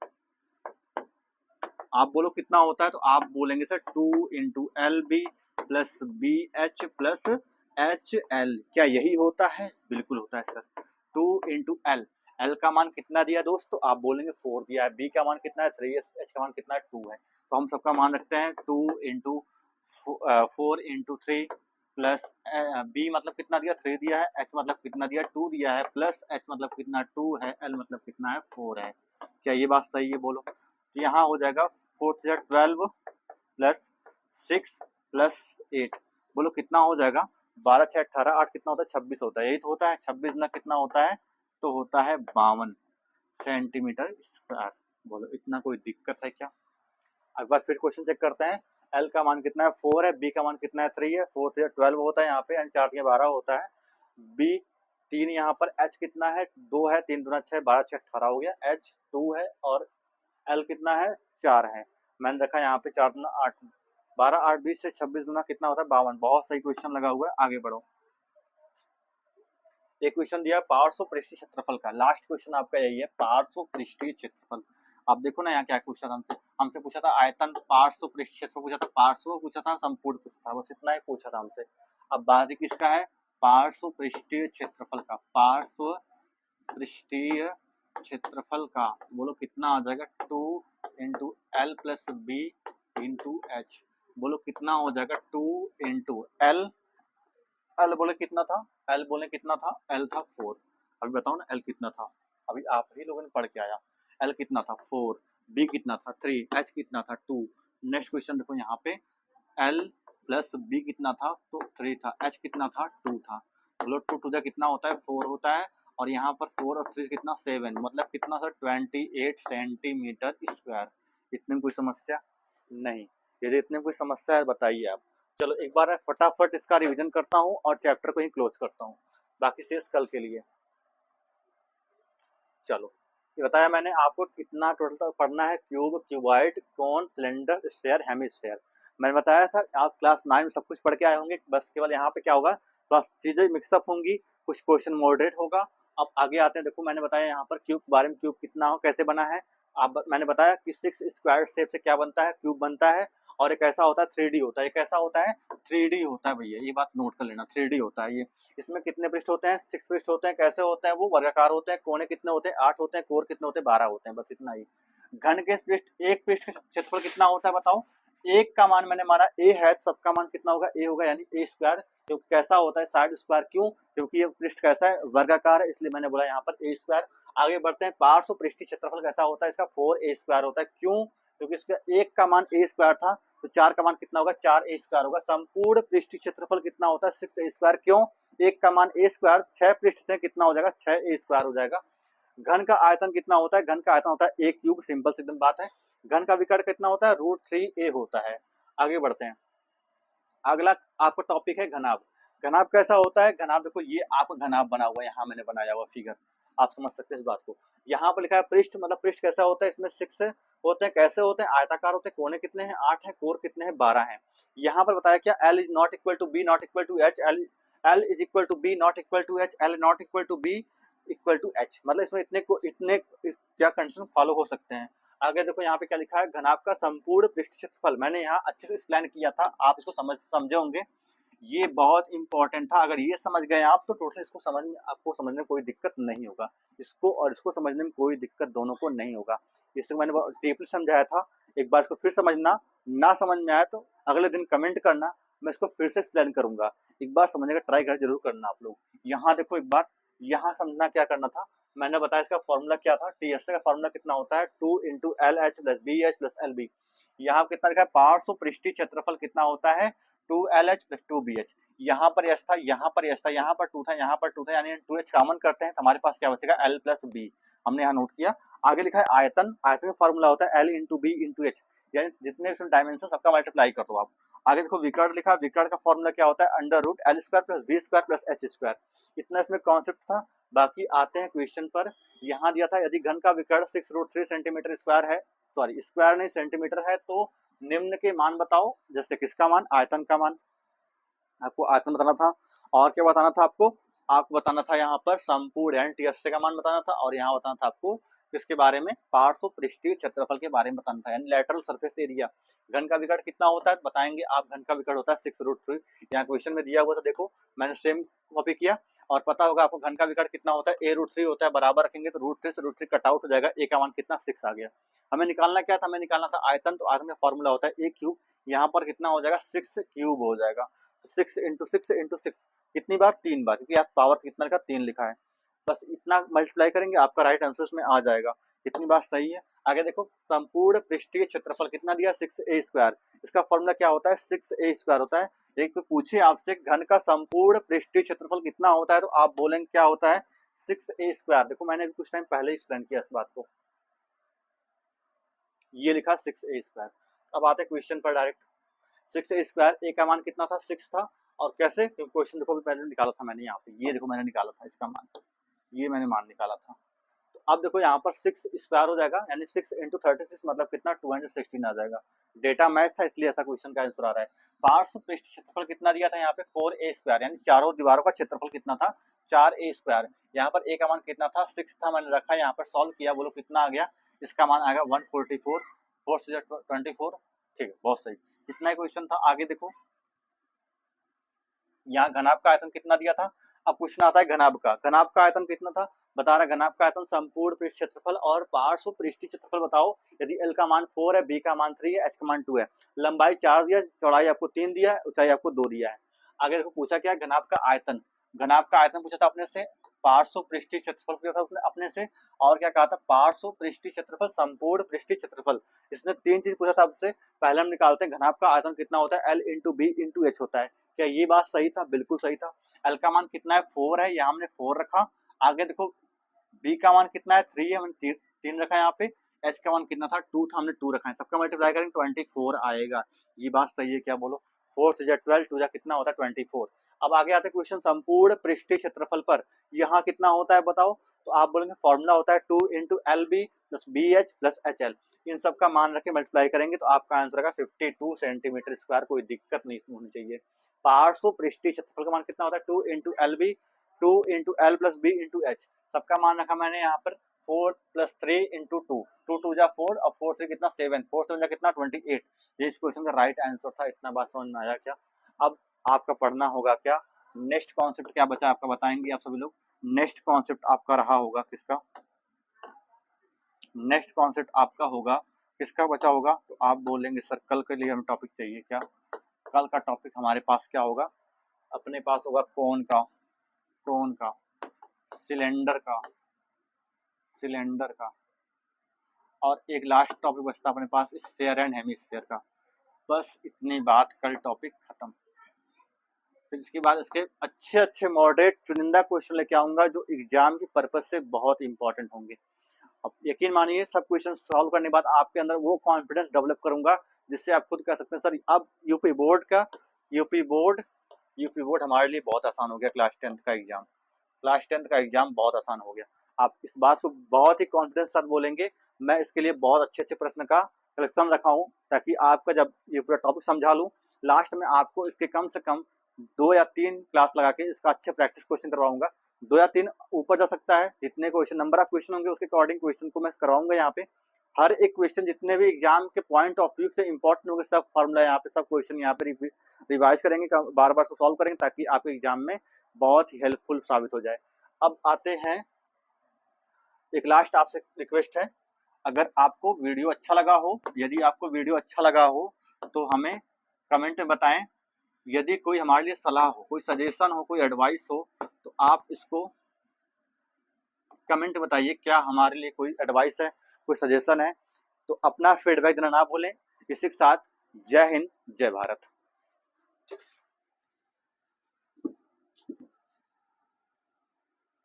आप बोलो कितना होता है तो आप बोलेंगे sir 2 into L B plus B H plus H L. क्या यही होता है, बिल्कुल होता है सर। 2 इंटू एल, एल का मान कितना दिया दोस्त तो आप बोलेंगे 4 दिया है। बी का मान कितना है 3 है, एच का मान कितना है 2 है। तो हम सबका मान रखते हैं 2 इंटू 4 इंटू 3 प्लस बी मतलब कितना दिया 3 दिया है, एच मतलब कितना दिया 2 दिया है, प्लस एच मतलब कितना 2 है, एल मतलब कितना है 4 है। क्या ये बात सही है बोलो। तो यहाँ हो जाएगा 4 से 12 प्लस 6 प्लस 8, बोलो कितना हो जाएगा, 12 6 18 8 कितना होता है 26 होता है। यही तो होता है, 26 ना कितना होता है तो होता है 52 सेंटीमीटर स्क्वायर। बोलो इतना कोई दिक्कत है क्या। एक बार फिर क्वेश्चन चेक करते हैं। एल का मान कितना है 4 है, बी का मान कितना है 3 है, 4 से 12 होता है यहाँ पे, एंड 4 12 होता है। बी 3 यहाँ पर, एच कितना है 2 है, 3 दूना 6 12 6 18 हो गया, एच 2 है और एल कितना है 4 है। मैंने रखा यहाँ पे 4 दूना 8, 12 8 20 से 26 दूना कितना होता है 52। बहुत सही क्वेश्चन लगा हुआ है, आगे बढ़ो। एक क्वेश्चन दिया पार्श्व पृष्ठीय क्षेत्रफल का, लास्ट क्वेश्चन आपका यही है, पार्श्व पृष्ठीय क्षेत्रफल। आप देखो ना यहाँ क्या पूछा था हमसे, हमसे पूछा था आयतन, पार्श्व पृष्ठीय क्षेत्रफल पूछा था, पार्श्व पूछा था, संपूर्ण पूछा था, बस इतना ही पूछा था हमसे। अब बात किसका है, पार्श्व पृष्ठीय क्षेत्रफल का। पार्श्व पृष्ठीय क्षेत्रफल का बोलो कितना आ जाएगा, 2 into L plus B into H. बोलो कितना हो जाएगा, 2 इंटू एल, एल बोले कितना था, एल बोले कितना था, एल था 4। अभी बताओ ना एल कितना था, अभी आप ही लोगों ने पढ़ के आया। एल कितना था 4, बी कितना था 3, एच कितना था 2। नेक्स्ट क्वेश्चन देखो यहाँ पे, एल प्लस बी कितना था तो 3 था, एच कितना था 2 था। बोलो 2 टू कितना होता है 4 होता है, और यहाँ पर 4 और 3 कितना 7, मतलब कितना सर 28 सेंटीमीटर स्क्वायर। इतने में कोई समस्या नहीं, यदि इतने में कोई समस्या है बताइए आप। चलो एक बार मैं फटाफट इसका रिवीजन करता हूँ और चैप्टर को ही क्लोज करता हूँ, बाकी शेष कल के लिए। चलो ये बताया मैंने आपको कितना टोटल पढ़ना है, क्यूब, क्यूबॉइड, कोन, सिलेंडर, स्फीयर, हेमिस्फीयर। मैंने बताया था आप क्लास 9 में सब कुछ पढ़ के आए होंगे, बस केवल यहाँ पे क्या होगा, थोड़ा चीजें मिक्सअप होंगी, कुछ क्वेश्चन मॉडरेट होगा। अब आगे आते हैं, देखो मैंने बताया यहाँ पर क्यूब के बारे में, क्यूब कितना हो कैसे बना है। अब मैंने बताया कि 6 स्क्वायर शेप से क्या बनता है, क्यूब बनता है। और एक ऐसा होता है 3D होता है, एक ऐसा होता है 3D होता है भैया, ये बात नोट कर लेना, 3D होता है ये। इसमें कितने पृष्ठ होते हैं, 6 पृष्ठ होते हैं। कैसे होते हैं वो, वर्गाकार होते हैं। कोने कितने होते हैं 8 होते हैं, कोर कितने होते हैं 12 होते हैं, बस इतना ही। घन के पृष्ठ, एक पृष्ठ का क्षेत्रफल कितना होता है बताओ। एक का मान मैंने माना ए है, सबका मान कितना होगा ए होगा, यानी ए स्क्वायर। क्योंकि कैसा होता है साइड स्क्वायर, क्यों, क्योंकि ये पृष्ठ कैसा है वर्गाकार है, इसलिए मैंने बोला यहाँ पर ए स्क्वायर। आगे बढ़ते हैं, पार्श्व पृष्ठीय क्षेत्रफल कैसा होता है, इसका 4a स्क्वायर होता है। क्यों, क्योंकि इसका एक का मान ए स्क्वायर था, तो 4 का मान कितना होगा 4a स्क्वायर होगा। संपूर्ण पृष्ठीय क्षेत्रफल कितना होता है 6a स्क्वायर। क्यों, एक का मान ए स्क्वायर, 6 पृष्ठ थे कितना हो जाएगा 6a स्क्वायर हो जाएगा। घन का आयतन कितना होता है, घन का आयतन होता है a क्यूब, सिंपल सी एकदम बात है। घन का विकर्ण कितना होता है √3a होता है। आगे बढ़ते हैं, अगला आपका टॉपिक है घनाभ। घनाभ कैसा होता है, घनाभ देखो ये आपका घनाभ बना हुआ है, यहाँ मैंने बनाया हुआ फिगर। आप समझ सकते हैं इस बात को। यहाँ पर लिखा है पृष्ठ, मतलब पृष्ठ कैसा होता है, इसमें 6 होते हैं, कैसे होते हैं, आयताकार होते हैं, कोने कितने हैं, 8 है, कोर कितने हैं, 12 हैं। यहाँ पर बताया क्या, L is not equal to B not equal to H, L is equal to B not equal to H, L not equal to B equal to H, मतलब इसमें इतने क्या कंडीशन फॉलो हो सकते हैं। आगे देखो यहाँ पे क्या लिखा है, घनाभ का संपूर्ण पृष्ठ क्षेत्रफल, मैंने यहाँ अच्छे से एक्सप्लेन किया था, आप इसको समझे होंगे, ये बहुत इंपॉर्टेंट था। अगर ये समझ गए आप तो टोटल इसको आपको समझने में कोई दिक्कत नहीं होगा, इसको और इसको समझने में कोई दिक्कत दोनों को नहीं होगा। इससे मैंने डीपली समझाया था, एक बार इसको फिर समझना, ना समझ में आया तो अगले दिन कमेंट करना, मैं इसको फिर से एक्सप्लेन करूंगा, एक बार समझने का ट्राई कर जरूर करना आप लोग। यहाँ देखो एक बार, यहाँ समझना क्या करना था, मैंने बताया इसका फॉर्मूला क्या था, टीएस का फॉर्मूला कितना होता है, 2 into L H plus B H plus L B. यहाँ कितना लिखा है, पार्श्व पृष्ठीय क्षेत्रफल कितना होता है, 2LH प्लस 2BH। यहाँ पर एच था, यहाँ पर एच था, यहाँ पर 2 था, यहाँ पर 2 था, यानी 2H कॉमन करते हैं तो हमारे पास क्या बचेगा, L प्लस बी, हमने यहाँ नोट किया। आगे लिखा है आयतन, आयतन का फॉर्मूला होता है L into B into H, यानी जितने इसमें डायमेंशन सबका मल्टीप्लाई कर दो आप। आगे देखो विकर्ण लिखा, विकर्ण का फॉर्मूला क्या होता है, under root L square plus B square plus H square. इतना इसमें कॉन्सेप्ट था। बाकी आते हैं क्वेश्चन पर, यहाँ दिया था यदि घन का विकर्ण 6√3 सेंटीमीटर स्क्वायर है, सॉरी स्क्वायर नहीं सेंटीमीटर है, तो निम्न के मान बताओ, जैसे किसका मान, आयतन का मान, आपको आयतन बताना था, और क्या बताना था आपको बताना था यहाँ पर संपूर्ण यानी टीएसए का मान बताना था, और यहाँ बताना था आपको किसके बारे में, पार्श्व पृष्ठीय क्षेत्रफल के बारे में बताना था, यानी लैटरल सरफेस एरिया। घन का विकर्ण कितना होता है बताएंगे आप, घन का विकर्ण होता है 6√3, यहाँ क्वेश्चन में दिया हुआ था, देखो मैंने सेम कॉपी किया, और पता होगा आपको घन का विकर्ण कितना होता है, a√3 होता है, बराबर रखेंगे तो √3 से √3 कट आउट हो जाएगा, a का मान कितना 6 आ गया। हमें निकालना क्या था, हमें निकालना था आयतन, तो आयतन का फॉर्मूला होता है a क्यूब, यहाँ पर कितना हो जाएगा 6 क्यूब हो जाएगा, 6 इंटू 6 इंटू 6 कितनी बार, 3 बार, क्योंकि आप पावर कितना का 3 लिखा है, बस इतना मल्टीप्लाई करेंगे आपका राइट आंसर में आ जाएगा। इतनी बात सही है। आगे देखो संपूर्ण पृष्ठीय क्षेत्रफल कितना दिया, 6a स्क्वायर, इसका फॉर्मूला क्या होता है, 6a स्क्वायर होता है। एक पूछे आपसे घन का संपूर्ण पृष्ठीय क्षेत्रफल कितना होता है, तो आप बोलेंगे क्या होता है, 6a स्क्वायर। देखो मैंने कुछ टाइम पहले ही एक्सप्लेन किया इस बात को, ये लिखा 6a स्क्वायर। अब आते क्वेश्चन पर डायरेक्ट, 6a स्क्वायर, a का मान कितना था, 6 था, और कैसे, क्वेश्चन देखो भी पहले निकाला था मैंने, यहाँ पे ये देखो मैंने निकाला था इसका मान, ये मैंने मान निकाला था। तो अब देखो यहाँ पर 6 स्क्वायर हो जाएगा, यानी 6 इंटू 36 मतलब कितना 216 आ जाएगा। डेटा मैच था इसलिए ऐसा क्वेश्चन का आंसर आ रहा है। पार्श्व पृष्ठ क्षेत्रफल कितना दिया था यहाँ पे, 4a स्क्वायर, यानी चारों दीवारों का क्षेत्रफल कितना था, 4a स्क्वायर। यहाँ पर a का मान कितना था, 6 था, मैंने रखा, यहाँ पर सॉल्व किया, बोलो कितना आ गया, इसका मान आएगा 144, 4 से 24, ठीक है, बहुत सही, इतना ही क्वेश्चन था। आगे देखो यहाँ घनाभ का आयतन कितना दिया था, अब क्वेश्चन आता है घनाभ का आयतन कितना था, बता रहा घनाभ का आयतन संपूर्ण पृष्ठ क्षेत्रफल और पार्श्व पृष्ठीय क्षेत्रफल बताओ। यदि L का मान 4 है, B का मान 3 है, H का मान 2 है, लंबाई 4 दिया, चौड़ाई आपको 3 दिया है, ऊंचाई आपको 2 दिया है। आगे देखो पूछा क्या, घनाभ का आयतन पूछा था अपने से, पार्श्व पृष्ठीय क्षेत्रफल पूछा था उसने अपने से, और क्या कहा था, पार्श्व पृष्ठीय क्षेत्रफल संपूर्ण पृष्ठीय क्षेत्रफल, इसने 3 चीज पूछा था आपसे। पहले हम निकालते हैं घनाभ का आयतन कितना होता है, L into B into H होता है। क्या ये बात सही था, बिल्कुल सही था। L का मान कितना है, 4 है, यहाँ हमने 4 रखा। आगे देखो B का मान कितना है, 3 है, हमने 3 रखा है यहाँ पे। H का मान कितना था, 2 था, हमने 2 रखा है, सबका मल्टीप्लाई करेंगे 24 आएगा। ये बात सही है क्या, बोलो, 4 से 12, 2 कितना होता है 24। अब आगे आते क्वेश्चन संपूर्ण पृष्ठीय क्षेत्रफल पर यहाँ कितना होता है बताओ, तो आप बोलेंगे फॉर्मूला होता है 2 into L B plus B H plus H L, इन सब का मान रख के मल्टीप्लाई करेंगे तो आपका आंसर आएगा 52 सेंटीमीटर स्क्वायर, कोई दिक्कत नहीं होनी चाहिए। पार्श्व पृष्ठीय क्षेत्रफल का मान कितना होता है, 2 into L B, 2 into L plus B into H, सबका मान रखा मैंने यहाँ पर 4 प्लस 3 इंटू 2, 2 जा 4 और 4 से कितना 7, 4 से कितना 28। ये इस क्वेश्चन का राइट आंसर था। इतना बात समझ में आया क्या, अब आपका पढ़ना होगा क्या, नेक्स्ट कॉन्सेप्ट क्या बचा आपका, बताएंगे आप सभी लोग। नेक्स्ट कॉन्सेप्ट आपका रहा होगा किसका, नेक्स्ट कॉन्सेप्ट आपका होगा किसका बचा होगा, तो आप बोलेंगे सर कल के लिए हमें टॉपिक चाहिए क्या। कल का टॉपिक हमारे पास क्या होगा, अपने पास होगा कोन का, सिलेंडर का, और एक लास्ट टॉपिक बचता अपने पास स्फीयर एंड हेमिस्फीयर का। बस इतनी बात, कल टॉपिक खत्म। फिर इसके बाद इसके अच्छे मॉडरेट चुनिंदा क्वेश्चन लेके आऊंगा जो एग्जाम की पर्पज से बहुत इंपॉर्टेंट होंगे। अब यकीन मानिए सब क्वेश्चन सॉल्व करने के बाद आपके अंदर वो कॉन्फिडेंस डेवलप करूंगा जिससे आप खुद कह सकते हैं सर अब यूपी बोर्ड हमारे लिए बहुत आसान हो गया। क्लास 10th का एग्जाम बहुत आसान हो गया। आप इस बात को बहुत ही कॉन्फिडेंस के साथ बोलेंगे मैं इसके लिए बहुत अच्छे अच्छे प्रश्न का कलेक्शन रखा हूँ, ताकि आपका जब ये पूरा टॉपिक समझा लूँ, लास्ट में आपको इसके कम से कम 2 या 3 क्लास लगा के इसका अच्छे प्रैक्टिस क्वेश्चन करवाऊंगा। 2 या 3 ऊपर जा सकता है, जितने क्वेश्चन नंबर ऑफ क्वेश्चन होंगे उसके अकॉर्डिंग क्वेश्चन को मैं करवाऊंगा। यहाँ पे हर एक क्वेश्चन जितने भी एग्जाम के पॉइंट ऑफ व्यू से इंपॉर्टेंट होंगे, सब फॉर्मूला यहाँ पे, सब क्वेश्चन यहाँ पे रिवाइज करेंगे, बार बार उसको सॉल्व करेंगे, ताकि आपके एग्जाम में बहुत ही हेल्पफुल साबित हो जाए। अब आते हैं, एक लास्ट आपसे रिक्वेस्ट है, अगर आपको वीडियो अच्छा लगा हो, यदि आपको वीडियो अच्छा लगा हो तो हमें कमेंट में बताएं। यदि कोई हमारे लिए सलाह हो, कोई सजेशन हो, कोई एडवाइस हो, तो आप इसको कमेंट बताइए, क्या हमारे लिए कोई एडवाइस है, कोई सजेशन है, तो अपना फीडबैक देना ना भूलें। इसी के साथ जय हिंद, जय भारत।